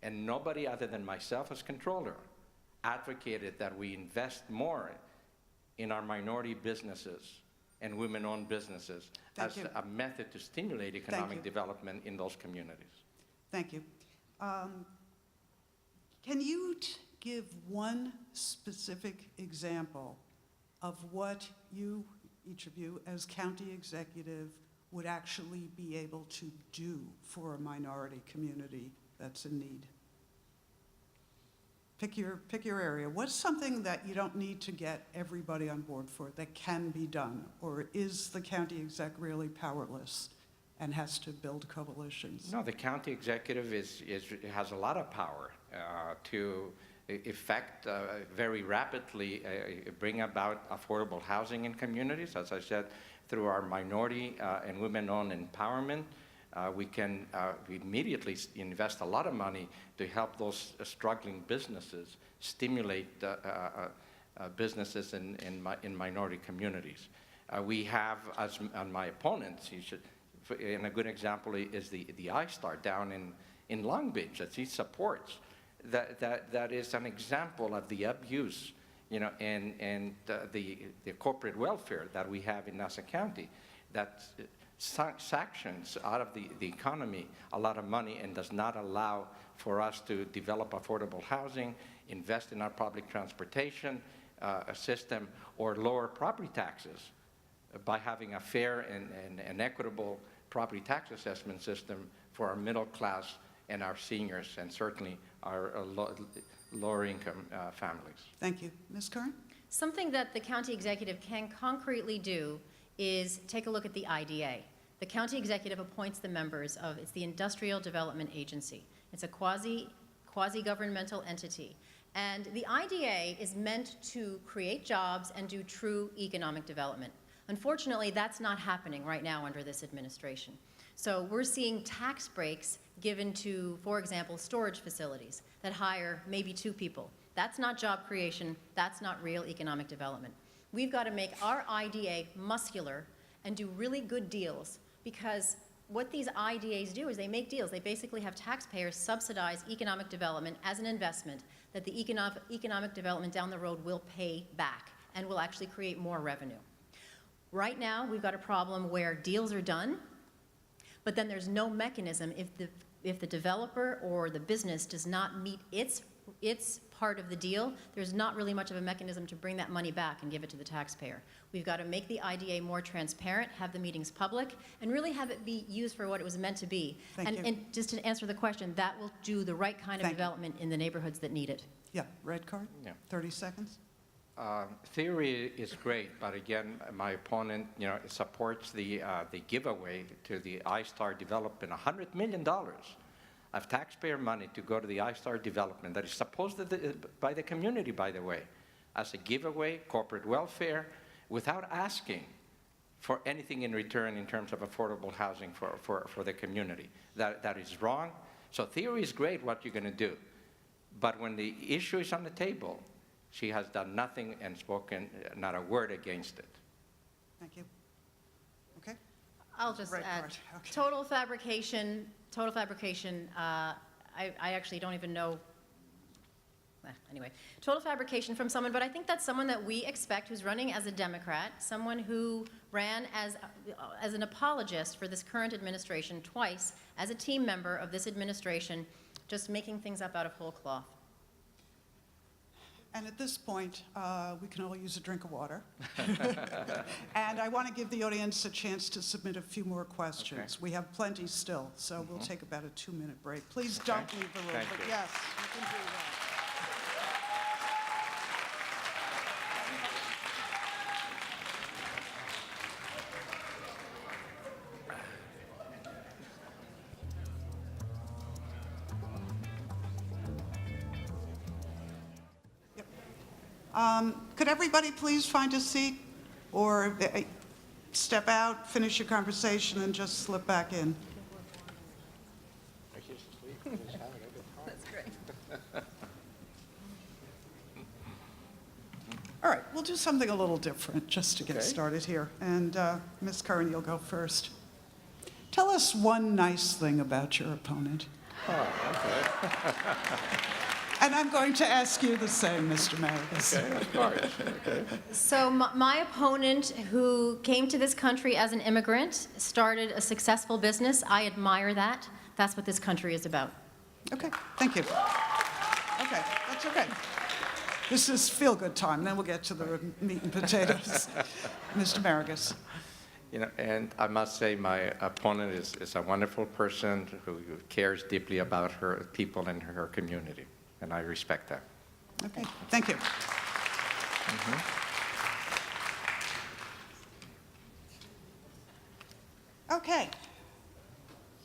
Speaker 2: And nobody other than myself as controller advocated that we invest more in our minority businesses and women-owned businesses as a method to stimulate economic development in those communities.
Speaker 3: Thank you. Can you give one specific example of what you, each of you, as county executive, would actually be able to do for a minority community that's in need? Pick your area. What's something that you don't need to get everybody on board for that can be done? Or is the county exec really powerless and has to build coalitions?
Speaker 2: No, the county executive has a lot of power to effect very rapidly bring about affordable housing in communities. As I said, through our minority and women-owned empowerment, we can immediately invest a lot of money to help those struggling businesses stimulate businesses in minority communities. We have, as my opponents, And a good example is the iStar down in Long Beach that he supports. That is an example of the abuse, and the corporate welfare that we have in Nassau County that sanctions out of the economy a lot of money and does not allow for us to develop affordable housing, invest in our public transportation system, or lower property taxes by having a fair and equitable property tax assessment system for our middle class and our seniors, and certainly our lower income families.
Speaker 3: Thank you. Ms. Curran?
Speaker 4: Something that the county executive can concretely do is take a look at the IDA. The county executive appoints the members of, it's the Industrial Development Agency. It's a quasi-governmental entity. And the IDA is meant to create jobs and do true economic development. Unfortunately, that's not happening right now under this administration. So we're seeing tax breaks given to, for example, storage facilities that hire maybe 2 people. That's not job creation. That's not real economic development. We've got to make our IDA muscular and do really good deals, because what these IDAs do is they make deals. They basically have taxpayers subsidize economic development as an investment that the economic development down the road will pay back and will actually create more revenue. Right now, we've got a problem where deals are done, but then there's no mechanism if the developer or the business does not meet its part of the deal. There's not really much of a mechanism to bring that money back and give it to the taxpayer. We've got to make the IDA more transparent, have the meetings public, and really have it be used for what it was meant to be.
Speaker 3: Thank you.
Speaker 4: And just to answer the question, that will do the right kind of
Speaker 3: Thank you.
Speaker 4: development in the neighborhoods that need it.
Speaker 3: Yeah, red card?
Speaker 2: Yeah.
Speaker 3: 30 seconds.
Speaker 2: Theory is great, but again, my opponent, supports the giveaway to the iStar development, $100 million of taxpayer money to go to the iStar development that is supposed by the community, by the way, as a giveaway, corporate welfare, without asking for anything in return in terms of affordable housing for the community. That is wrong. So theory is great, what you're going to do. But when the issue is on the table, she has done nothing and spoken not a word against it.
Speaker 3: Thank you. Okay.
Speaker 4: I'll just
Speaker 3: Red
Speaker 4: add,
Speaker 3: card, okay.
Speaker 4: total fabrication, I actually don't even know, anyway, total fabrication from someone, but I think that's someone that we expect who's running as a Democrat, someone who ran as an apologist for this current administration twice, as a team member of this administration, just making things up out of whole cloth.
Speaker 3: And at this point, we can all use a drink of water. And I want to give the audience a chance to submit a few more questions.
Speaker 2: Okay.
Speaker 3: We have plenty still, so we'll take about a 2-minute break. Please don't leave the room,
Speaker 2: Thank
Speaker 3: but
Speaker 2: you.
Speaker 3: yes, you can do that. Could everybody please find a seat, or step out, finish your conversation, and just slip back in?
Speaker 4: That's great.
Speaker 3: All right, we'll do something a little different just to get
Speaker 2: Okay.
Speaker 3: started here. And Ms. Curran, you'll go first. Tell us one nice thing about your opponent. And I'm going to ask you the same, Mr. Maragos.
Speaker 2: Okay, of course. Okay.
Speaker 4: So my opponent, who came to this country as an immigrant, started a successful business. I admire that. That's what this country is about.
Speaker 3: Okay, thank you. Okay, that's okay. This is feel-good time, then we'll get to the meat and potatoes. Mr. Maragos.
Speaker 2: And I must say my opponent is a wonderful person who cares deeply about her people and her community, and I respect that.
Speaker 3: Okay, thank you. Okay,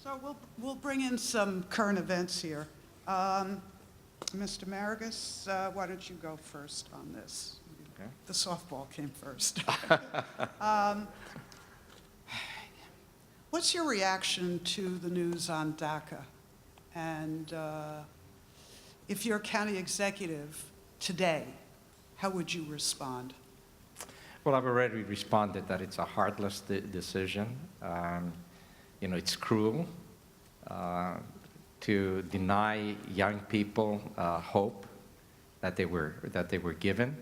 Speaker 3: so we'll bring in some current events here. Mr. Maragos, why don't you go first on this?
Speaker 2: Okay.
Speaker 3: The softball came first. What's your reaction to the news on DACA? And if you're county executive today, how would you respond?
Speaker 2: Well, I've already responded that it's a heartless decision. it's cruel to deny young people hope that they were given.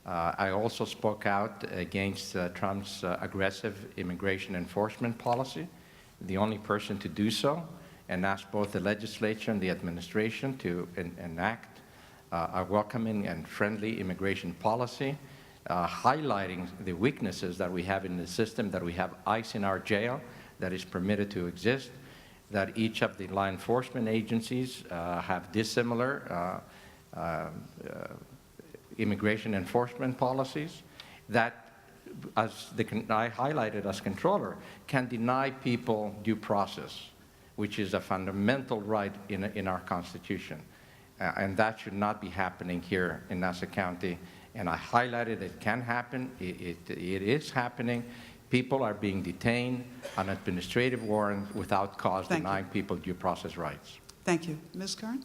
Speaker 2: I also spoke out against Trump's aggressive immigration enforcement policy, the only person to do so, and asked both the legislature and the administration to enact a welcoming and friendly immigration policy, highlighting the weaknesses that we have in the system, that we have ICE in our jail that is permitted to exist, that each of the law enforcement agencies have dissimilar immigration enforcement policies, that, as I highlighted as controller, can deny people due process, which is a fundamental right in our Constitution. And that should not be happening here in Nassau County. And I highlighted it can happen. It is happening. People are being detained on administrative warrants without cause, denying people due process rights.
Speaker 3: Thank you. Ms. Curran?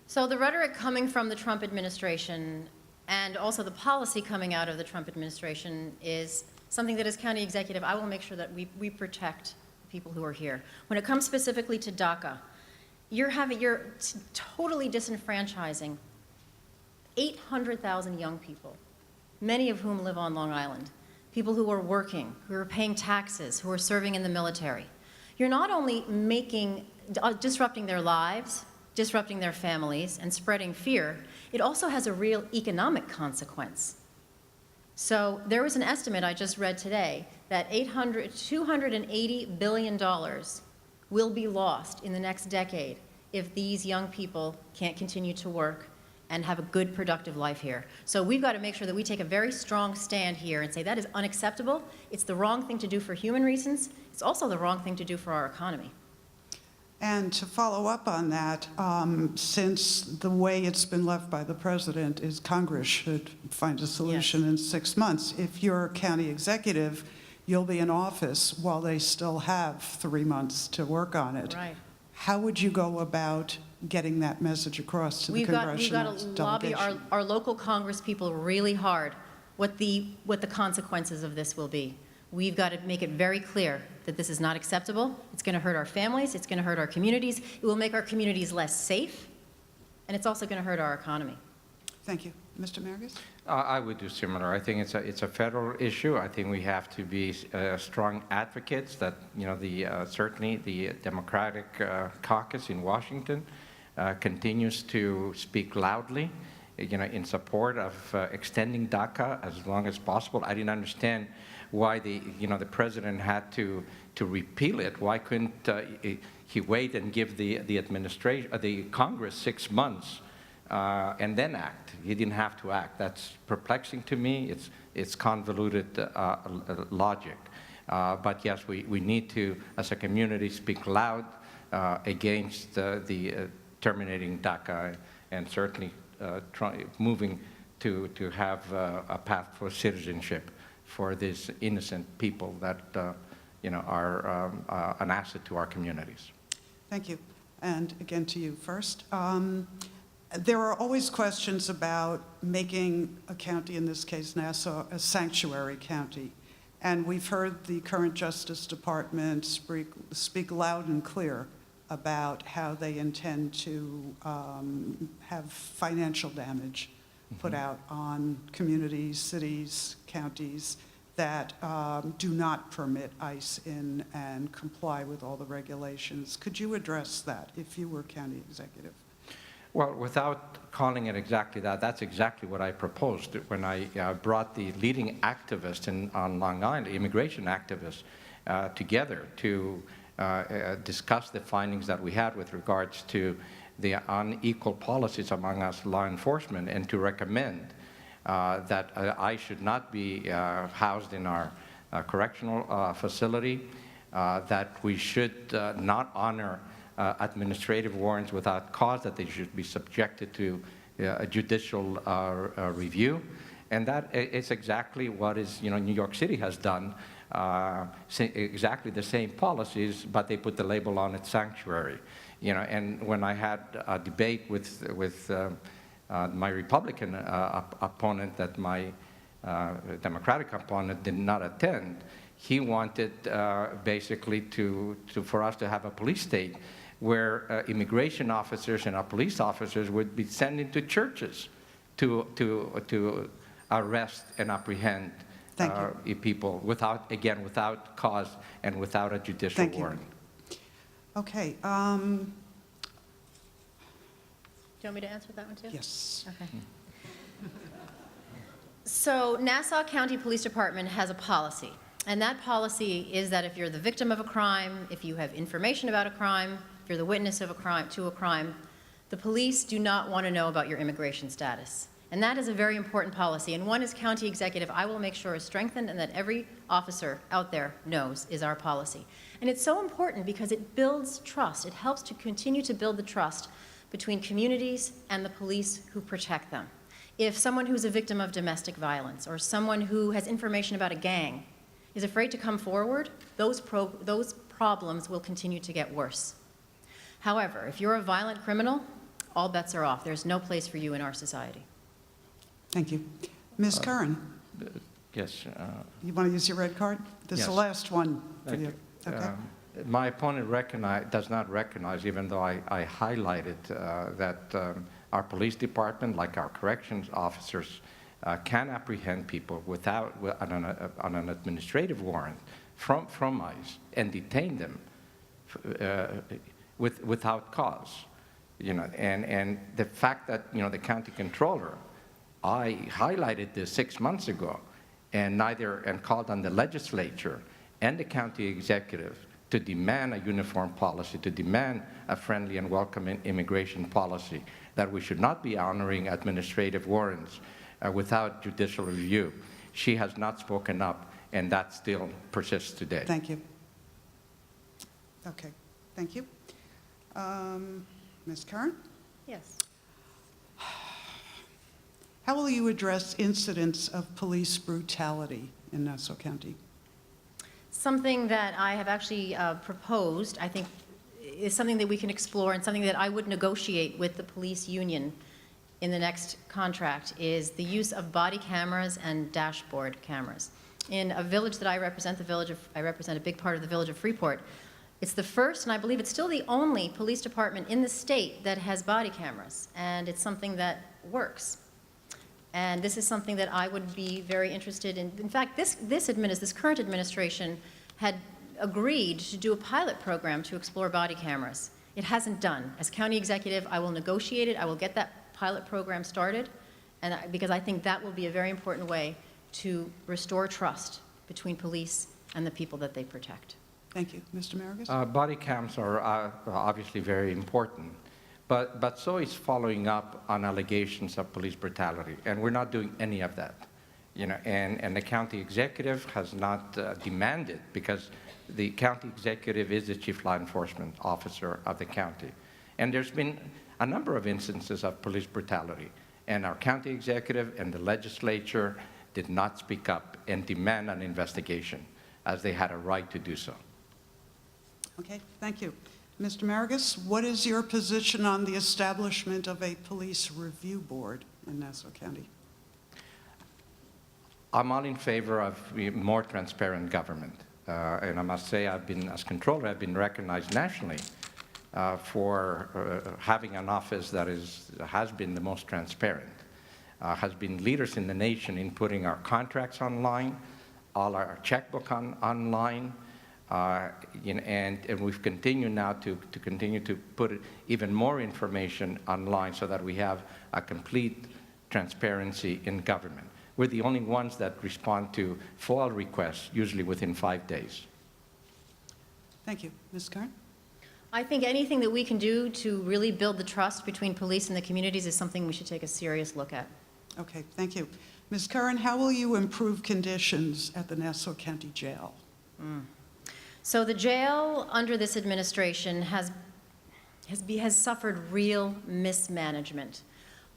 Speaker 4: So the rhetoric coming from the Trump administration and also the policy coming out of the Trump administration is something that as county executive, I will make sure that we protect the people who are here. When it comes specifically to DACA, you're totally disenfranchising 800,000 young people, many of whom live on Long Island, people who are working, who are paying taxes, who are serving in the military. You're not only disrupting their lives, disrupting their families, and spreading fear, it also has a real economic consequence. So there was an estimate I just read today that $280 billion will be lost in the next decade if these young people can't continue to work and have a good, productive life here. So we've got to make sure that we take a very strong stand here and say that is unacceptable. It's the wrong thing to do for human reasons. It's also the wrong thing to do for our economy.
Speaker 3: And to follow up on that, since the way it's been left by the president is Congress should find a solution in 6 months, if you're county executive, you'll be in office while they still have 3 months to work on it.
Speaker 4: Right.
Speaker 3: How would you go about getting that message across to the congressional delegation?
Speaker 4: We've got to lobby our local Congress people really hard what the consequences of this will be. We've got to make it very clear that this is not acceptable. It's going to hurt our families. It's going to hurt our communities. It will make our communities less safe. And it's also going to hurt our economy.
Speaker 3: Thank you. Mr. Maragos?
Speaker 2: I would do similar. I think it's a federal issue. I think we have to be strong advocates that, certainly the Democratic caucus in Washington continues to speak loudly, in support of extending DACA as long as possible. I didn't understand why the president had to repeal it. Why couldn't he wait and give the administration, the Congress 6 months and then act? He didn't have to act. That's perplexing to me. It's convoluted logic. But yes, we need to, as a community, speak loud against the terminating DACA and certainly moving to have a path for citizenship for these innocent people that are an asset to our communities.
Speaker 3: Thank you. And again to you first. There are always questions about making a county, in this case Nassau, a sanctuary county. And we've heard the current Justice Department speak loud and clear about how they intend to have financial damage put out on communities, cities, counties that do not permit ICE in and comply with all the regulations. Could you address that if you were county executive?
Speaker 2: Well, without calling it exactly that, that's exactly what I proposed when I brought the leading activists on Long Island, immigration activists, together to discuss the findings that we had with regards to the unequal policies among us law enforcement, and to recommend that I should not be housed in our correctional facility, that we should not honor administrative warrants without cause, that they should be subjected to a judicial review. And that is exactly what New York City has done, exactly the same policies, but they put the label on it, sanctuary. And when I had a debate with my Republican opponent that my Democratic opponent did not attend, He wanted basically for us to have a police state where immigration officers and our police officers would be sent into churches to arrest and apprehend
Speaker 3: Thank
Speaker 2: people without cause and without a judicial
Speaker 3: Thank you.
Speaker 2: warrant.
Speaker 3: Okay,
Speaker 4: Do you want me to answer that one too?
Speaker 3: yes.
Speaker 4: Okay. So Nassau County Police Department has a policy, and that policy is that if you're the victim of a crime, if you have information about a crime, if you're the witness of a crime, the police do not want to know about your immigration status. And that is a very important policy, and one as county executive, I will make sure is strengthened and that every officer out there knows is our policy. And it's so important because it builds trust. It helps to continue to build the trust between communities and the police who protect them. If someone who's a victim of domestic violence or someone who has information about a gang is afraid to come forward, those problems will continue to get worse. However, if you're a violent criminal, all bets are off. There's no place for you in our society.
Speaker 3: Thank you. Ms. Curran,
Speaker 2: Yes.
Speaker 3: you want to use your red card? This is the
Speaker 2: Yes.
Speaker 3: last one for
Speaker 2: Thank
Speaker 3: you.
Speaker 2: you.
Speaker 3: Okay.
Speaker 2: My opponent does not recognize, even though I highlighted that our police department, like our corrections officers, can apprehend people on an administrative warrant from ICE and detain them without cause. And the fact that the county controller, I highlighted this 6 months ago, and called on the legislature and the county executive to demand a uniform policy, to demand a friendly and welcoming immigration policy, that we should not be honoring administrative warrants without judicial review. She has not spoken up, and that still persists today.
Speaker 3: Thank you. Okay, thank you. Ms. Curran,
Speaker 4: Yes.
Speaker 3: how will you address incidents of police brutality in Nassau County?
Speaker 4: Something that I have actually proposed, I think, is something that we can explore and something that I would negotiate with the police union in the next contract is the use of body cameras and dashboard cameras. In a village that I represent, I represent a big part of the village of Freeport. It's the first, and I believe it's still the only police department in the state that has body cameras, and it's something that works. And this is something that I would be very interested in. In fact, this current administration had agreed to do a pilot program to explore body cameras. It hasn't done. As county executive, I will negotiate it. I will get that pilot program started, because I think that will be a very important way to restore trust between police and the people that they protect.
Speaker 3: Thank you. Mr. Maragos?
Speaker 2: Body cams are obviously very important, but so is following up on allegations of police brutality, and we're not doing any of that. And the county executive has not demanded, because the county executive is the chief law enforcement officer of the county. And there's been a number of instances of police brutality, and our county executive and the legislature did not speak up and demand an investigation, as they had a right to do so.
Speaker 3: Okay, thank you. Mr. Maragos, what is your position on the establishment of a police review board in Nassau County?
Speaker 2: I'm all in favor of more transparent government. And I must say, as controller, I've been recognized nationally for having an office that has been the most transparent, has been leaders in the nation in putting our contracts online, all our checkbook online, and we've continued now to continue to put even more information online so that we have a complete transparency in government. We're the only ones that respond to FOIL requests, usually within 5 days.
Speaker 3: Thank you. Ms. Curran?
Speaker 4: I think anything that we can do to really build the trust between police and the communities is something we should take a serious look at.
Speaker 3: Okay, thank you. Ms. Curran, how will you improve conditions at the Nassau County Jail?
Speaker 4: So the jail under this administration has suffered real mismanagement.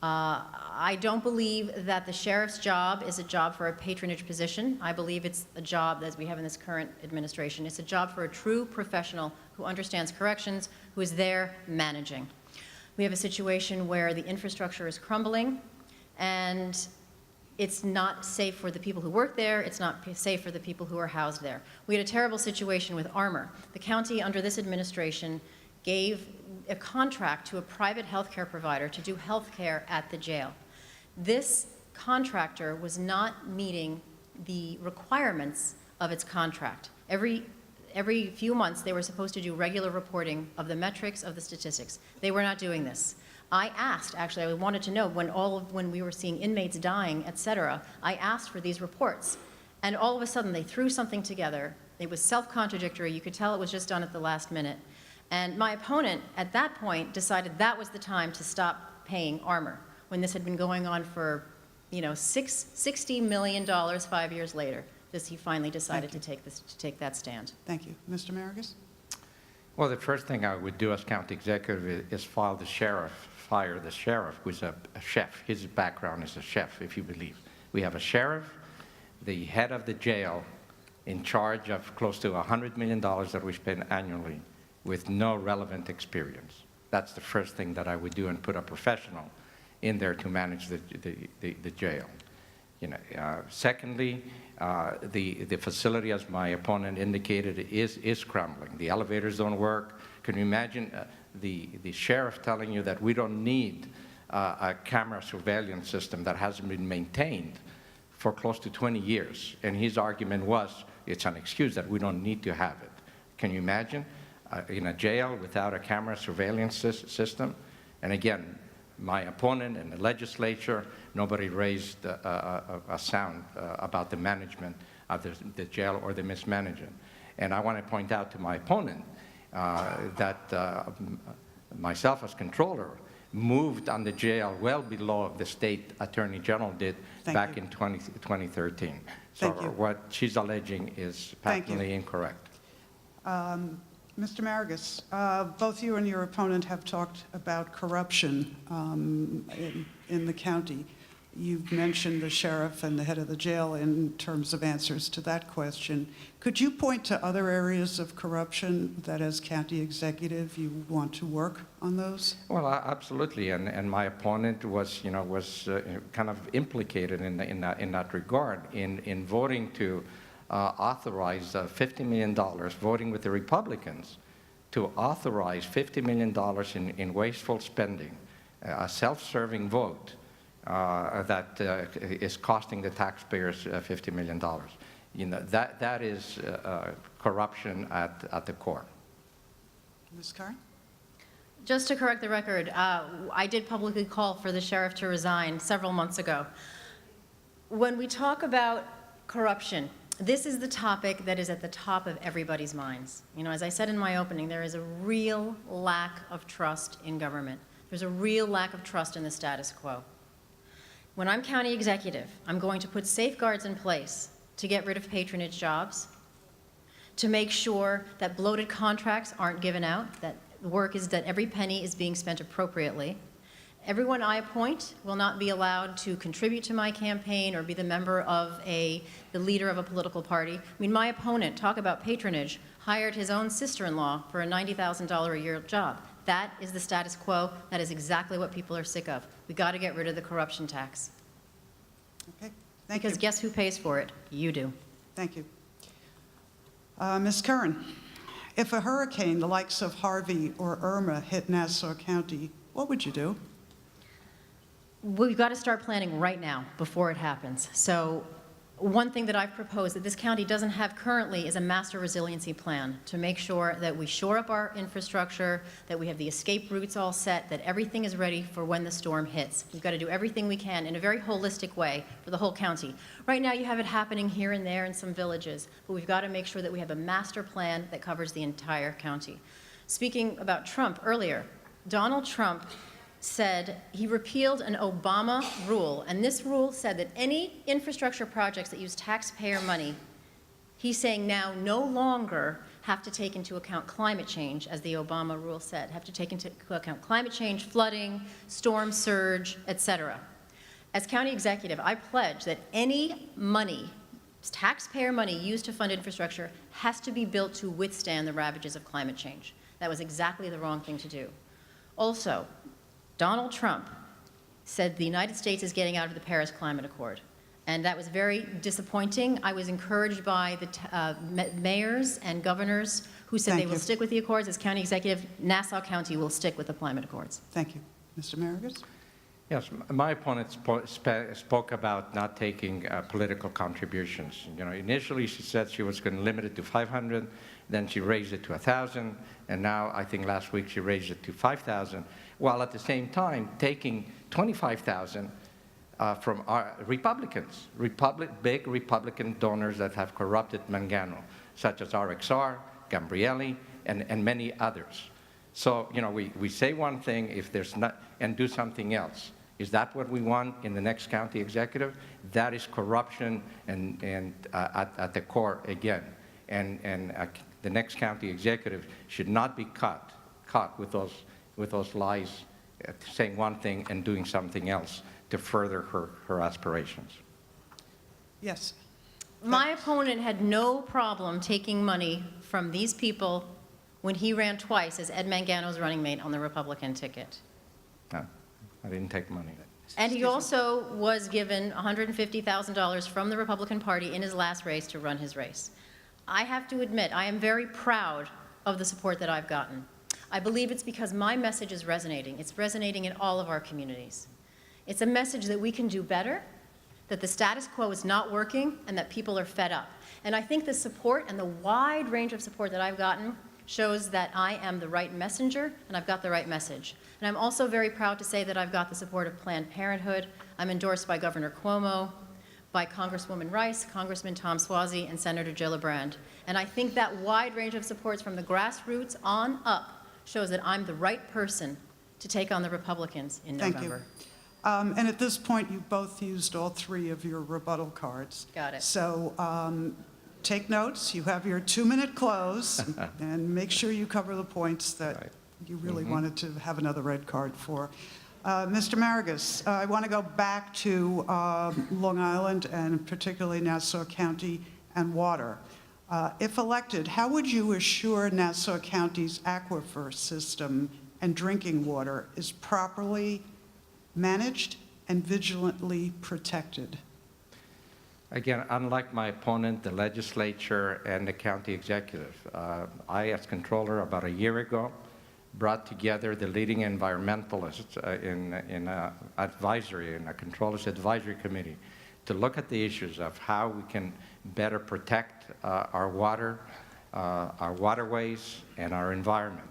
Speaker 4: I don't believe that the sheriff's job is a job for a patronage position. I believe it's a job, as we have in this current administration, it's a job for a true professional who understands corrections, who is there managing. We have a situation where the infrastructure is crumbling, and it's not safe for the people who work there, it's not safe for the people who are housed there. We had a terrible situation with Armour. The county, under this administration, gave a contract to a private healthcare provider to do healthcare at the jail. This contractor was not meeting the requirements of its contract. Every few months, they were supposed to do regular reporting of the metrics, of the statistics. They were not doing this. I asked, actually, I wanted to know when we were seeing inmates dying, et cetera, I asked for these reports. And all of a sudden, they threw something together. It was self-contradictory. You could tell it was just done at the last minute. And my opponent, at that point, decided that was the time to stop paying Armour, when this had been going on for, $60 million 5 years later. He finally decided to take that stand.
Speaker 3: Thank you. Mr. Maragos?
Speaker 2: Well, the first thing I would do as county executive is fire the sheriff, who's a chef. His background is a chef, if you believe. We have a sheriff, the head of the jail, in charge of close to $100 million that we spend annually with no relevant experience. That's the first thing that I would do, and put a professional in there to manage the jail. Secondly, the facility, as my opponent indicated, is crumbling. The elevators don't work. Can you imagine the sheriff telling you that we don't need a camera surveillance system that hasn't been maintained for close to 20 years? And his argument was, it's an excuse that we don't need to have it. Can you imagine in a jail without a camera surveillance system? And again, my opponent and the legislature, nobody raised a sound about the management of the jail or the mismanagement. And I want to point out to my opponent that myself as controller moved on the jail well below the state attorney general did back in 2013. So what she's alleging is patently incorrect.
Speaker 3: Mr. Maragos, both you and your opponent have talked about corruption in the county. You've mentioned the sheriff and the head of the jail in terms of answers to that question. Could you point to other areas of corruption that, as county executive, you want to work on those?
Speaker 2: Well, absolutely, and my opponent was, kind of implicated in that regard in voting to authorize $50 million, voting with the Republicans to authorize $50 million in wasteful spending, a self-serving vote that is costing the taxpayers $50 million. That is corruption at the core.
Speaker 3: Ms. Curran?
Speaker 4: Just to correct the record, I did publicly call for the sheriff to resign several months ago. When we talk about corruption, this is the topic that is at the top of everybody's minds. As I said in my opening, there is a real lack of trust in government. There's a real lack of trust in the status quo. When I'm county executive, I'm going to put safeguards in place to get rid of patronage jobs, to make sure that bloated contracts aren't given out, that every penny is being spent appropriately. Everyone I appoint will not be allowed to contribute to my campaign or be the member of the leader of a political party. My opponent, talk about patronage, hired his own sister-in-law for a $90,000 a year job. That is the status quo. That is exactly what people are sick of. We got to get rid of the corruption tax.
Speaker 3: Okay, thank you.
Speaker 4: Because guess who pays for it? You do.
Speaker 3: Thank you. Ms. Curran, if a hurricane the likes of Harvey or Irma hit Nassau County, what would you do?
Speaker 4: We've got to start planning right now before it happens. So one thing that I've proposed that this county doesn't have currently is a master resiliency plan to make sure that we shore up our infrastructure, that we have the escape routes all set, that everything is ready for when the storm hits. We've got to do everything we can in a very holistic way for the whole county. Right now you have it happening here and there in some villages, but we've got to make sure that we have a master plan that covers the entire county. Speaking about Trump earlier, Donald Trump said he repealed an Obama rule, and this rule said that any infrastructure projects that use taxpayer money, he's saying now no longer have to take into account climate change, as the Obama rule said, have to take into account climate change, flooding, storm surge, etc. As county executive, I pledge that any money, taxpayer money used to fund infrastructure, has to be built to withstand the ravages of climate change. That was exactly the wrong thing to do. Also, Donald Trump said the United States is getting out of the Paris Climate Accord. And that was very disappointing. I was encouraged by the mayors and governors who said
Speaker 3: Thank
Speaker 4: they will
Speaker 3: you.
Speaker 4: stick with the accords. As county executive, Nassau County will stick with the climate accords.
Speaker 3: Thank you. Mr. Maragos?
Speaker 2: Yes, my opponent spoke about not taking political contributions. You know, initially she said she was going to limit it to 500, then she raised it to 1,000, and now I think last week she raised it to 5,000, while at the same time taking 25,000 from our Republicans, big Republican donors that have corrupted Mangano, such as RXR, Gambrielli, and many others. So, you know, we say one thing if there's not, and do something else. Is that what we want in the next county executive? That is corruption and at the core again. And the next county executive should not be caught with those lies, saying one thing and doing something else to further her aspirations.
Speaker 3: Yes.
Speaker 4: My opponent had no problem taking money from these people when he ran twice as Ed Mangano's running mate on the Republican ticket.
Speaker 2: No, I didn't take money.
Speaker 4: And he also was given $150,000 from the Republican Party in his last race to run his race. I have to admit, I am very proud of the support that I've gotten. I believe it's because my message is resonating. It's resonating in all of our communities. It's a message that we can do better, that the status quo is not working, and that people are fed up. And I think the support and the wide range of support that I've gotten shows that I am the right messenger and I've got the right message. And I'm also very proud to say that I've got the support of Planned Parenthood. I'm endorsed by Governor Cuomo, by Congresswoman Rice, Congressman Tom Suozzi, and Senator Gillibrand. And I think that wide range of supports from the grassroots on up shows that I'm the right person to take on the Republicans in November.
Speaker 3: Thank you. And at this point, you both used all 3 of your rebuttal cards.
Speaker 4: Got it.
Speaker 3: So take notes. You have your 2-minute close, and make sure you cover the points that
Speaker 2: Right.
Speaker 3: you really wanted to have another red card for. Mr. Maragos, I want to go back to Long Island and particularly Nassau County and water. If elected, how would you assure Nassau County's aquifer system and drinking water is properly managed and vigilantly protected?
Speaker 2: Again, unlike my opponent, the legislature and the county executive, I, as controller about a year ago, brought together the leading environmentalists in a controller's advisory committee to look at the issues of how we can better protect our water, our waterways, and our environment.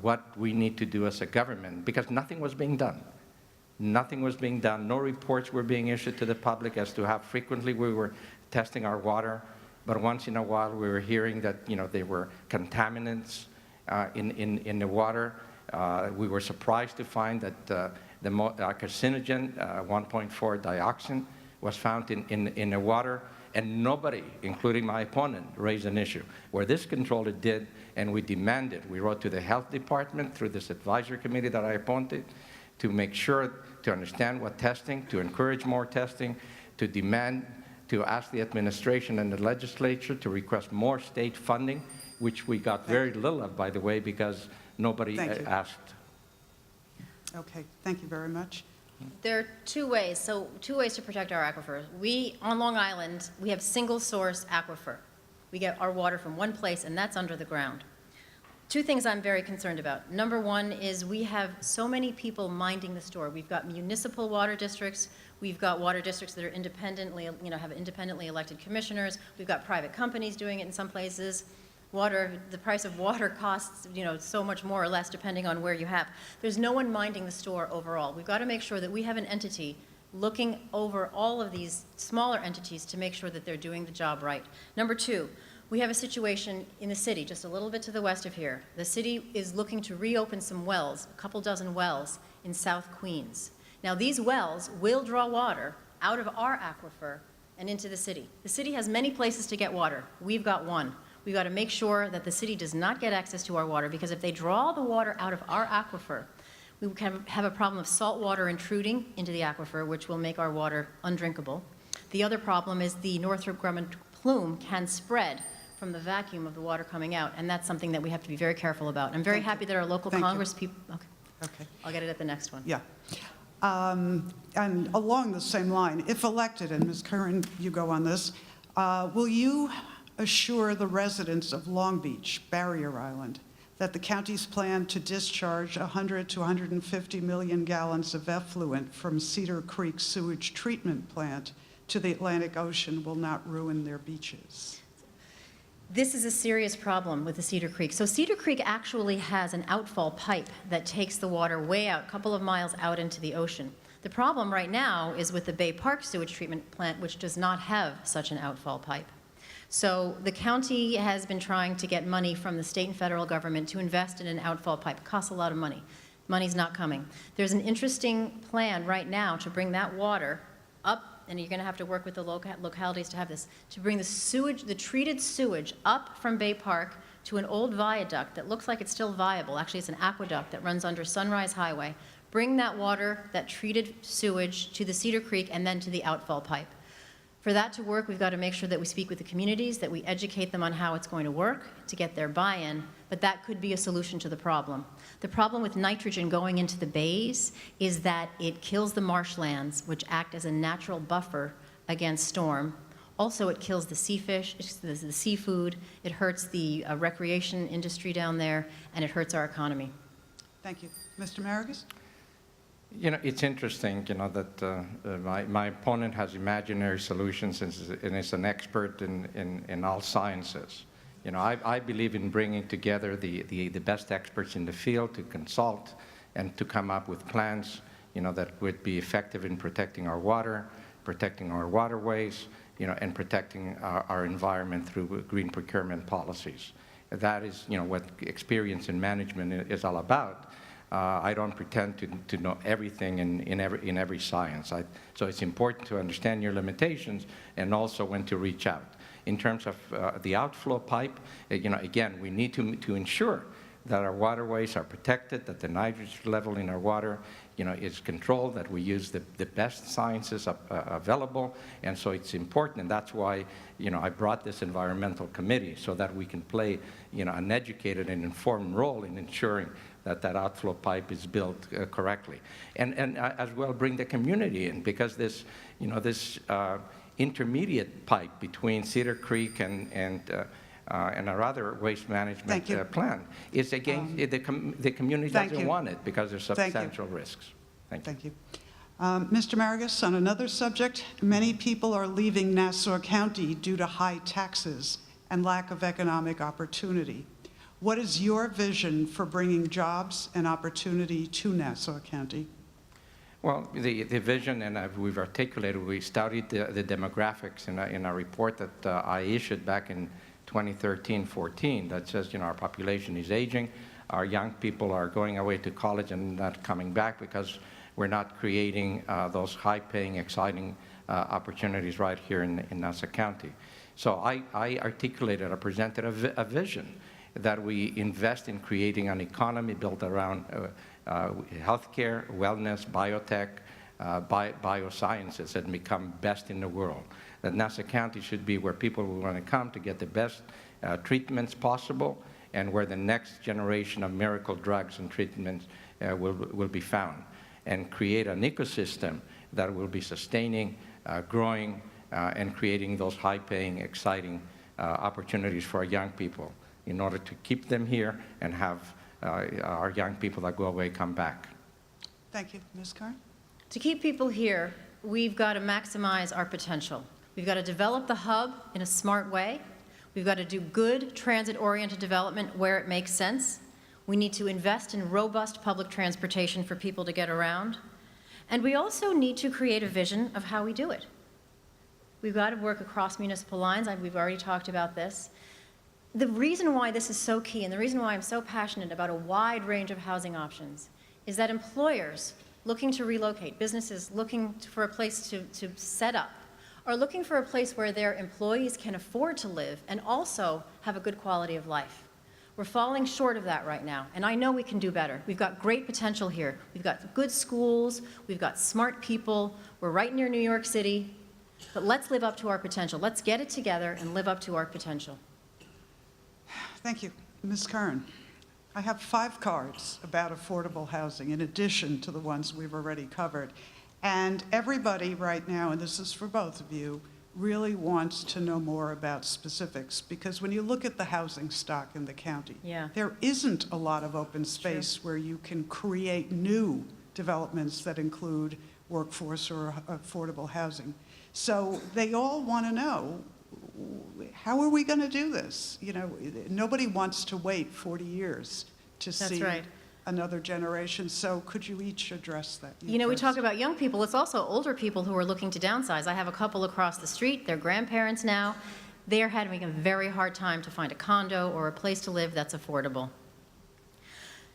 Speaker 2: What we need to do as a government, because nothing was being done. Nothing was being done. No reports were being issued to the public as to how frequently we were testing our water. But once in a while, we were hearing that, you know, there were contaminants in the water. We were surprised to find that the carcinogen, 1.4 dioxin, was found in the water, and nobody, including my opponent, raised an issue. Where this controller did, and we demanded, we wrote to the health department through this advisory committee that I appointed to make sure to understand what testing, to encourage more testing, to demand, to ask the administration and the legislature to request more state funding, which we got very little of, by the way, because nobody asked.
Speaker 3: Okay, thank you very much.
Speaker 4: There are 2 ways. So 2 ways to protect our aquifer. We, on Long Island, we have single source aquifer. We get our water from one place, and that's under the ground. 2 things I'm very concerned about. Number 1 is we have so many people minding the store. We've got municipal water districts. We've got water districts that are independently, you know, have independently elected commissioners. We've got private companies doing it in some places. Water, the price of water costs, you know, so much more or less depending on where you have. There's no one minding the store overall. We've got to make sure that we have an entity looking over all of these smaller entities to make sure that they're doing the job right. Number 2, we have a situation in the city, just a little bit to the west of here. The city is looking to reopen some wells, a couple dozen wells in South Queens. Now, these wells will draw water out of our aquifer and into the city. The city has many places to get water. We've got one. We've got to make sure that the city does not get access to our water, because if they draw the water out of our aquifer, we can have a problem of salt water intruding into the aquifer, which will make our water undrinkable. The other problem is the Northrop Grumman plume can spread from the vacuum of the water coming out, and that's something that we have to be very careful about. I'm very happy that our local Congress people, okay, I'll get it at the next one.
Speaker 3: Yeah. And along the same line, if elected, and Ms. Curran, you go on this, will you assure the residents of Long Beach, Barrier Island, that the county's plan to discharge 100 to 150 million gallons of effluent from Cedar Creek sewage treatment plant to the Atlantic Ocean will not ruin their beaches?
Speaker 4: This is a serious problem with the Cedar Creek. So Cedar Creek actually has an outfall pipe that takes the water way out, a couple of miles out into the ocean. The problem right now is with the Bay Park sewage treatment plant, which does not have such an outfall pipe. So the county has been trying to get money from the state and federal government to invest in an outfall pipe. It costs a lot of money. Money's not coming. There's an interesting plan right now to bring that water up, and you're going to have to work with the localities to have this, to bring the sewage, the treated sewage up from Bay Park to an old viaduct that looks like it's still viable. Actually, it's an aqueduct that runs under Sunrise Highway. Bring that water, that treated sewage, to the Cedar Creek and then to the outfall pipe. For that to work, we've got to make sure that we speak with the communities, that we educate them on how it's going to work to get their buy-in, but that could be a solution to the problem. The problem with nitrogen going into the bays is that it kills the marshlands, which act as a natural buffer against storm. Also, it kills the sea fish, the seafood, it hurts the recreation industry down there, and it hurts our economy.
Speaker 3: Thank you. Mr. Maragos?
Speaker 2: You know, it's interesting, you know, that my opponent has imaginary solutions and is an expert in all sciences. You know, I believe in bringing together the best experts in the field to consult and to come up with plans, you know, that would be effective in protecting our water, protecting our waterways, you know, and protecting our environment through green procurement policies. That is, you know, what experience in management is all about. I don't pretend to know everything in every science. So it's important to understand your limitations and also when to reach out. In terms of the outflow pipe, you know, again, we need to ensure that our waterways are protected, that the nitrogen level in our water, you know, is controlled, that we use the best sciences available, and so it's important, and that's why, you know, I brought this environmental committee so that we can play, you know, an educated and informed role in ensuring that outflow pipe is built correctly. And as well bring the community in, because this, you know, this intermediate pipe between Cedar Creek and our other waste management plan is against, the community doesn't want it because there's substantial risks. Thank you.
Speaker 3: Mr. Maragos, on another subject, many people are leaving Nassau County due to high taxes and lack of economic opportunity. What is your vision for bringing jobs and opportunity to Nassau County?
Speaker 2: Well, the vision, and we've articulated, we studied the demographics in a report that I issued back in 2013-14 that says, you know, our population is aging, our young people are going away to college and not coming back because we're not creating those high-paying, exciting opportunities right here in Nassau County. So I articulated, I presented a vision that we invest in creating an economy built around healthcare, wellness, biotech, biosciences, and become best in the world. That Nassau County should be where people will want to come to get the best treatments possible, and where the next generation of miracle drugs and treatments will be found, and create an ecosystem that will be sustaining, growing, and creating those high-paying, exciting opportunities for our young people in order to keep them here and have our young people that go away come back.
Speaker 3: Thank you. Ms. Curran?
Speaker 4: To keep people here, we've got to maximize our potential. We've got to develop the hub in a smart way. We've got to do good transit-oriented development where it makes sense. We need to invest in robust public transportation for people to get around. And we also need to create a vision of how we do it. We've got to work across municipal lines. We've already talked about this. The reason why this is so key and the reason why I'm so passionate about a wide range of housing options is that employers looking to relocate, businesses looking for a place to set up, are looking for a place where their employees can afford to live and also have a good quality of life. We're falling short of that right now, and I know we can do better. We've got great potential here. We've got good schools, we've got smart people, we're right near New York City, but let's live up to our potential. Let's get it together and live up to our potential.
Speaker 3: Thank you. Ms. Curran, I have 5 cards about affordable housing in addition to the ones we've already covered. And everybody right now, and this is for both of you, really wants to know more about specifics, because when you look at the housing stock in the county,
Speaker 4: Yeah.
Speaker 3: there isn't a lot of open space where you can create new developments that include workforce or affordable housing. So they all want to know, how are we going to do this? You know, nobody wants to wait 40 years to
Speaker 4: That's
Speaker 3: see
Speaker 4: right.
Speaker 3: another generation. So could you each address that?
Speaker 4: You know, we
Speaker 3: first.
Speaker 4: talk about young people, it's also older people who are looking to downsize. I have a couple across the street, they're grandparents now. They are having a very hard time to find a condo or a place to live that's affordable.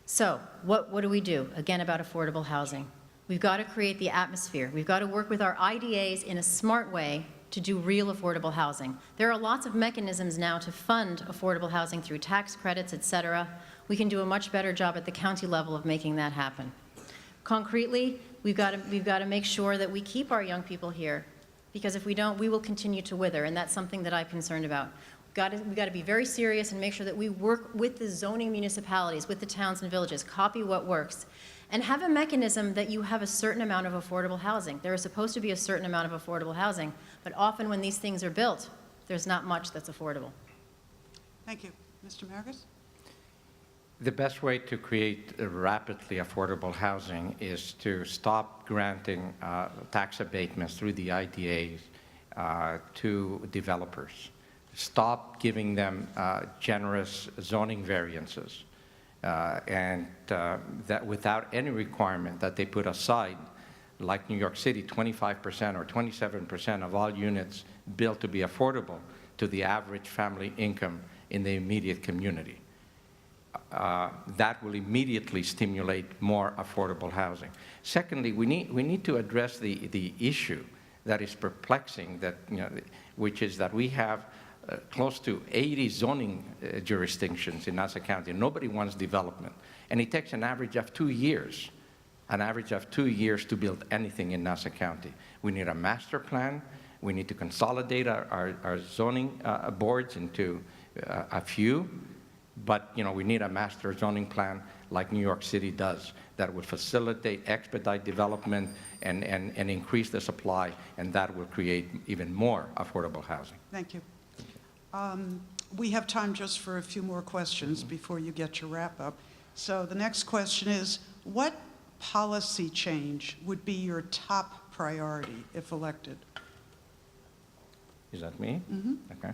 Speaker 4: So, what do we do, again, about affordable housing? We've got to create the atmosphere. We've got to work with our IDAs in a smart way to do real affordable housing. There are lots of mechanisms now to fund affordable housing through tax credits, et cetera. We can do a much better job at the county level of making that happen. Concretely, we've got to make sure that we keep our young people here, because if we don't, we will continue to wither, and that's something that I'm concerned about. We've got to be very serious and make sure that we work with the zoning municipalities, with the towns and villages, copy what works, and have a mechanism that you have a certain amount of affordable housing. There is supposed to be a certain amount of affordable housing, but often when these things are built, there's not much that's affordable.
Speaker 3: Thank you. Mr. Maragos?
Speaker 2: The best way to create rapidly affordable housing is to stop granting tax abatements through the IDAs to developers. Stop giving them generous zoning variances, and that without any requirement that they put aside, like New York City, 25% or 27% of all units built to be affordable to the average family income in the immediate community. That will immediately stimulate more affordable housing. Secondly, we need to address the issue that is perplexing, that, you know, which is that we have close to 80 zoning jurisdictions in Nassau County. Nobody wants development. And it takes an average of 2 years, to build anything in Nassau County. We need a master plan. We need to consolidate our zoning boards into a few. But, you know, we need a master zoning plan like New York City does that would facilitate, expedite development, and increase the supply, and that will create even more affordable housing.
Speaker 3: Thank you. We have time just for a few more questions before you get your wrap-up. So the next question is, what policy change would be your top priority if elected?
Speaker 2: Is that me?
Speaker 3: Mm-hmm.
Speaker 2: Okay.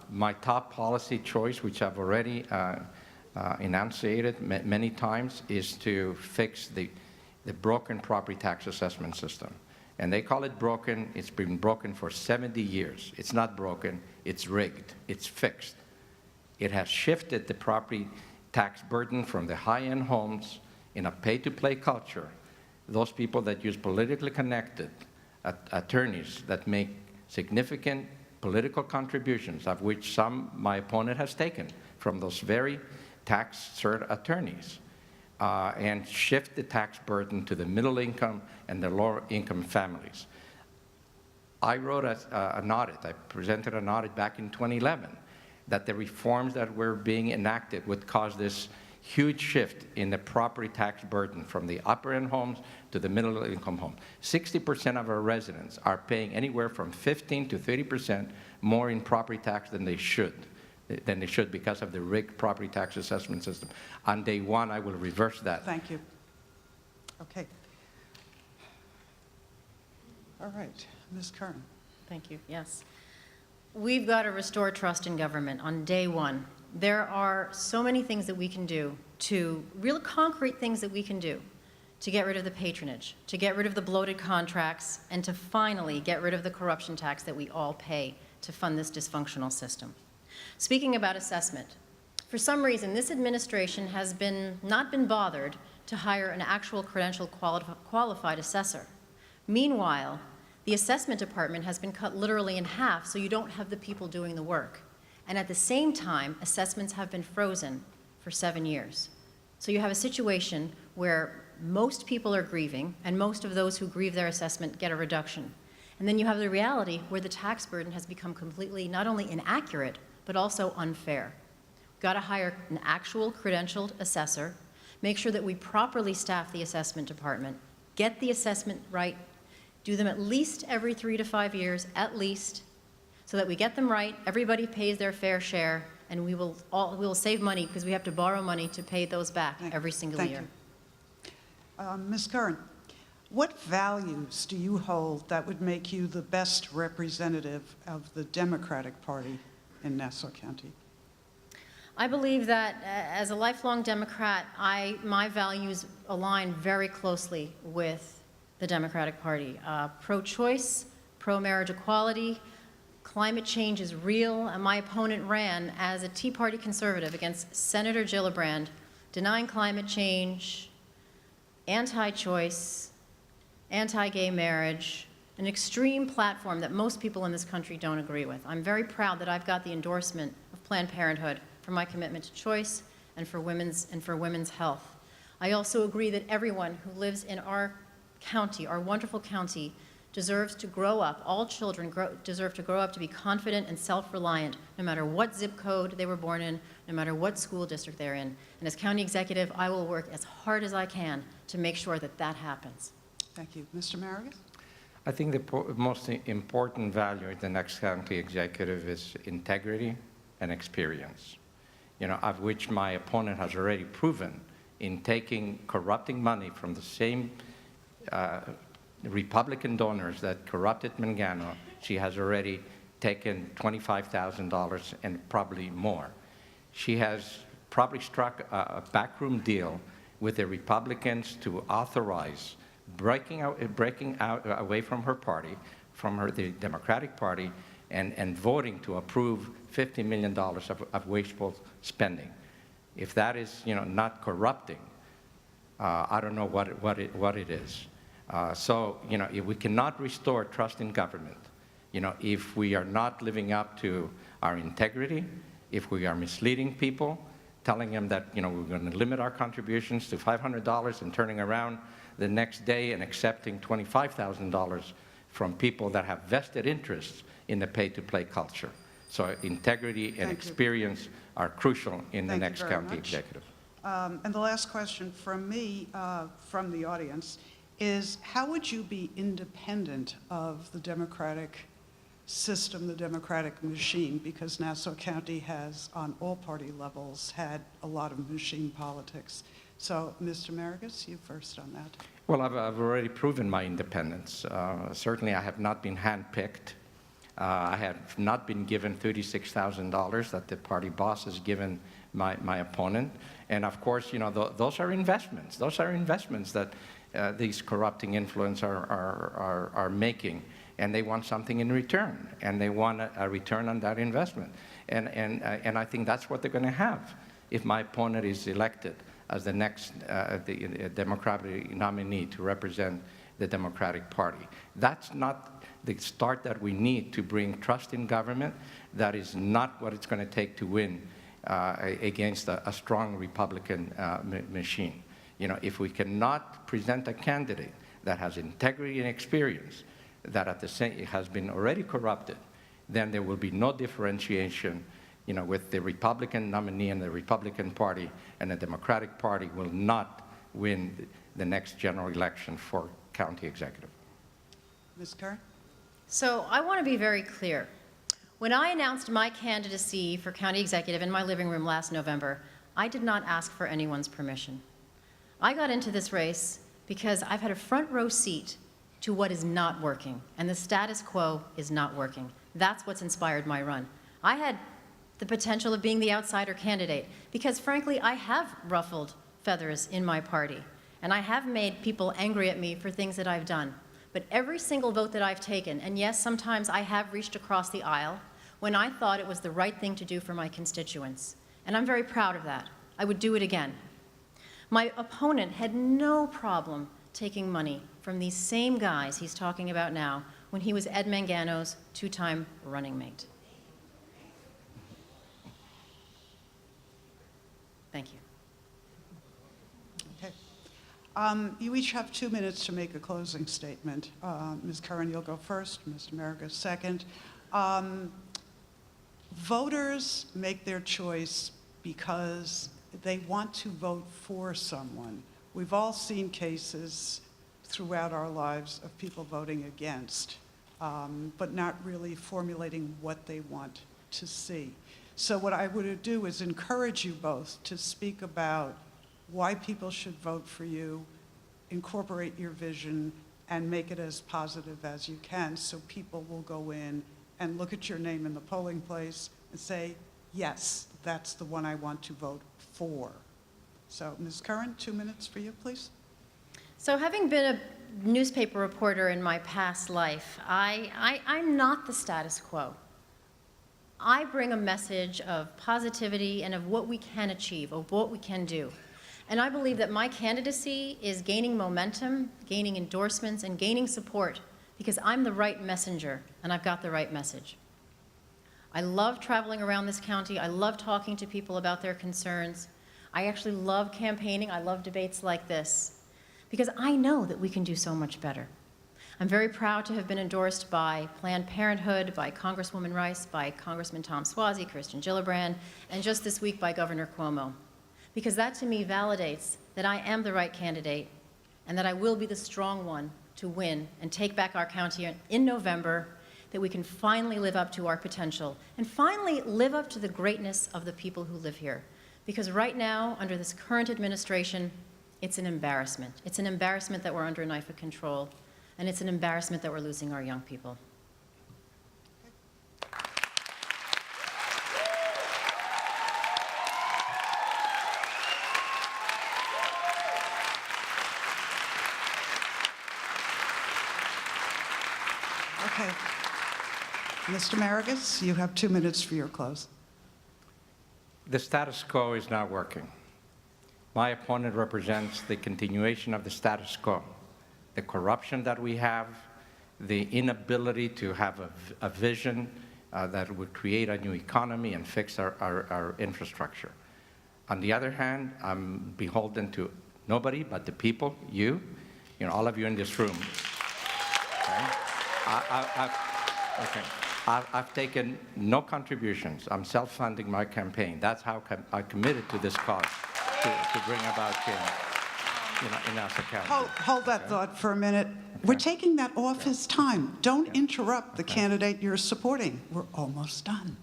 Speaker 2: My top policy choice, which I've already enunciated many times, is to fix the broken property tax assessment system. And they call it broken. It's been broken for 70 years. It's not broken. It's rigged. It's fixed. It has shifted the property tax burden from the high-end homes in a pay-to-play culture, those people that use politically connected attorneys that make significant political contributions, of which some my opponent has taken from those very tax-cert attorneys, and shift the tax burden to the middle income and the lower income families. I wrote an audit, I presented an audit back in 2011, that the reforms that were being enacted would cause this huge shift in the property tax burden from the upper-end homes to the middle-income homes. 60% of our residents are paying anywhere from 15 to 30% more in property tax than they should because of the rigged property tax assessment system. On day one, I will reverse that.
Speaker 3: Thank you. Okay. All right, Ms. Curran.
Speaker 4: Thank you, yes. We've got to restore trust in government on day one. There are so many things that we can do, real concrete things that we can do to get rid of the patronage, to get rid of the bloated contracts, and to finally get rid of the corruption tax that we all pay to fund this dysfunctional system. Speaking about assessment, for some reason, this administration has not been bothered to hire an actual credentialed qualified assessor. Meanwhile, the assessment department has been cut literally in half, so you don't have the people doing the work. And at the same time, assessments have been frozen for 7 years. So you have a situation where most people are grieving, and most of those who grieve their assessment get a reduction. And then you have the reality where the tax burden has become completely not only inaccurate, but also unfair. got to hire an actual credentialed assessor, make sure that we properly staff the assessment department, get the assessment right, do them at least every 3 to 5 years, at least, so that we get them right, everybody pays their fair share, and we will save money because we have to borrow money to pay those back every single year.
Speaker 3: Ms. Curran, what values do you hold that would make you the best representative of the Democratic Party in Nassau County?
Speaker 4: I believe that as a lifelong Democrat, my values align very closely with the Democratic Party. Pro-choice, pro-marriage equality, climate change is real, and my opponent ran as a Tea Party conservative against Senator Gillibrand, denying climate change, anti-choice, anti-gay marriage, an extreme platform that most people in this country don't agree with. I'm very proud that I've got the endorsement of Planned Parenthood for my commitment to choice and for women's health. I also agree that everyone who lives in our county, our wonderful county, deserves to grow up, all children deserve to grow up to be confident and self-reliant, no matter what zip code they were born in, no matter what school district they're in. And as county executive, I will work as hard as I can to make sure that that happens.
Speaker 3: Thank you. Mr. Maragos?
Speaker 2: I think the most important value in the next county executive is integrity and experience, of which my opponent has already proven in taking corrupting money from the same Republican donors that corrupted Mangano. She has already taken $25,000 and probably more. She has probably struck a backroom deal with the Republicans to authorize breaking out away from her party, the Democratic Party, and voting to approve $50 million of wasteful spending. If that is, not corrupting, I don't know what it is. So, if we cannot restore trust in government, if we are not living up to our integrity, if we are misleading people, telling them that, we're going to limit our contributions to $500 and turning around the next day and accepting $25,000 from people that have vested interests in the pay-to-play culture. So integrity and experience are crucial in the next county executive.
Speaker 3: And the last question from me, from the audience, is how would you be independent of the Democratic system, the Democratic machine? Because Nassau County has, on all party levels, had a lot of machine politics. So, Mr. Maragos, you first on that.
Speaker 2: Well, I've already proven my independence. Certainly, I have not been handpicked. I have not been given $36,000 that the party boss has given my opponent. And of course, those are investments. Those are investments that these corrupting influence are making. And they want something in return. And they want a return on that investment. And I think that's what they're going to have if my opponent is elected as the next the Democratic nominee to represent the Democratic Party. That's not the start that we need to bring trust in government. That is not what it's going to take to win against a strong Republican machine. If we cannot present a candidate that has integrity and experience, that at the same has been already corrupted, then there will be no differentiation with the Republican nominee and the Republican Party, and the Democratic Party will not win the next general election for county executive.
Speaker 3: Ms. Curran?
Speaker 4: So I want to be very clear. When I announced my candidacy for county executive in my living room last November, I did not ask for anyone's permission. I got into this race because I've had a front row seat to what is not working, and the status quo is not working. That's what's inspired my run. I had the potential of being the outsider candidate because, frankly, I have ruffled feathers in my party, and I have made people angry at me for things that I've done. But every single vote that I've taken, and yes, sometimes I have reached across the aisle when I thought it was the right thing to do for my constituents, and I'm very proud of that. I would do it again. My opponent had no problem taking money from these same guys he's talking about now when he was Ed Mangano's two-time running mate. Thank you.
Speaker 3: Okay. You each have 2 minutes to make a closing statement. Ms. Curran, you'll go first. Mr. Maragos, second. Voters make their choice because they want to vote for someone. We've all seen cases throughout our lives of people voting against, but not really formulating what they want to see. So what I would do is encourage you both to speak about why people should vote for you, incorporate your vision, and make it as positive as you can so people will go in and look at your name in the polling place and say, yes, that's the one I want to vote for. So, Ms. Curran, 2 minutes for you, please.
Speaker 4: So having been a newspaper reporter in my past life, I'm not the status quo. I bring a message of positivity and of what we can achieve, of what we can do. And I believe that my candidacy is gaining momentum, gaining endorsements, and gaining support because I'm the right messenger and I've got the right message. I love traveling around this county. I love talking to people about their concerns. I actually love campaigning. I love debates like this because I know that we can do so much better. I'm very proud to have been endorsed by Planned Parenthood, by Congresswoman Rice, by Congressman Tom Suozzi, Kirsten Gillibrand, and just this week by Governor Cuomo. Because that to me validates that I am the right candidate and that I will be the strong one to win and take back our county in November, that we can finally live up to our potential and finally live up to the greatness of the people who live here. Because right now, under this current administration, it's an embarrassment. It's an embarrassment that we're under a knife of control, and it's an embarrassment that we're losing our young people.
Speaker 3: Okay. Mr. Maragos, you have 2 minutes for your close.
Speaker 2: The status quo is not working. My opponent represents the continuation of the status quo, the corruption that we have, the inability to have a vision that would create a new economy and fix our infrastructure. On the other hand, I'm beholden to nobody but the people, you know, all of you in this room. Okay? I've taken no contributions. I'm self-funding my campaign. That's how I committed to this cause, to bring about change in Nassau County.
Speaker 3: Hold that thought for a minute. We're taking that off his time. Don't interrupt the candidate you're supporting. We're almost done.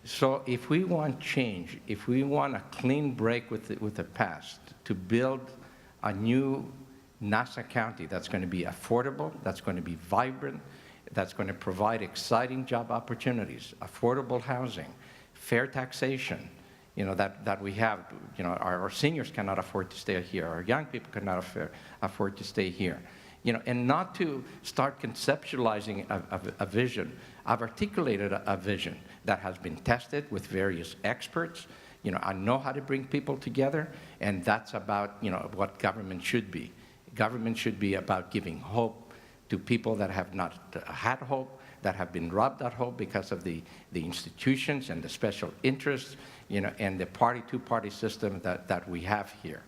Speaker 2: So if we want change, if we want a clean break with the past, to build a new Nassau County that's going to be affordable, that's going to be vibrant, that's going to provide exciting job opportunities, affordable housing, fair taxation, that we have. Our seniors cannot afford to stay here. Our young people cannot afford to stay here. And not to start conceptualizing a vision. I've articulated a vision that has been tested with various experts. I know how to bring people together, and that's about, what government should be. Government should be about giving hope to people that have not had hope, that have been robbed of hope because of the institutions and the special interests, and the two-party system that we have here.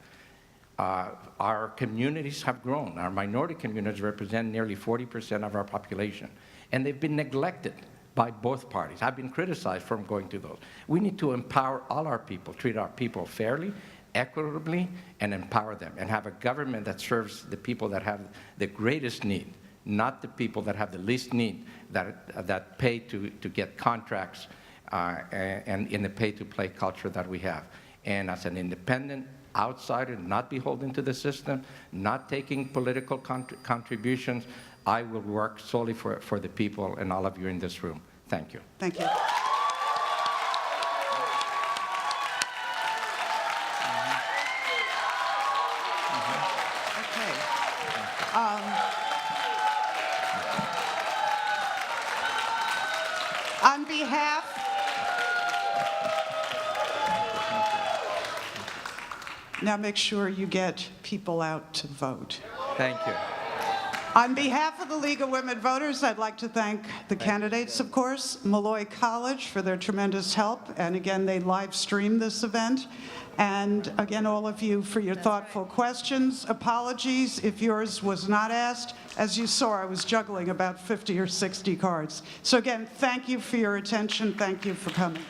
Speaker 2: Our communities have grown. Our minority communities represent nearly 40% of our population, and they've been neglected by both parties. I've been criticized for going to those. We need to empower all our people, treat our people fairly, equitably, and empower them, and have a government that serves the people that have the greatest need, not the people that have the least need, that pay to get contracts, and in the pay-to-play culture that we have. And as an independent outsider, not beholden to the system, not taking political contributions, I will work solely for the people and all of you in this room. Thank you.
Speaker 3: Thank you. On behalf, now make sure you get people out to vote.
Speaker 2: Thank you.
Speaker 3: On behalf of the League of Women Voters, I'd like to thank the candidates, of course, Malloy College for their tremendous help, and again, they live streamed this event. And again, all of you for your thoughtful questions. Apologies if yours was not asked. As you saw, I was juggling about 50 or 60 cards. So again, thank you for your attention. Thank you for coming.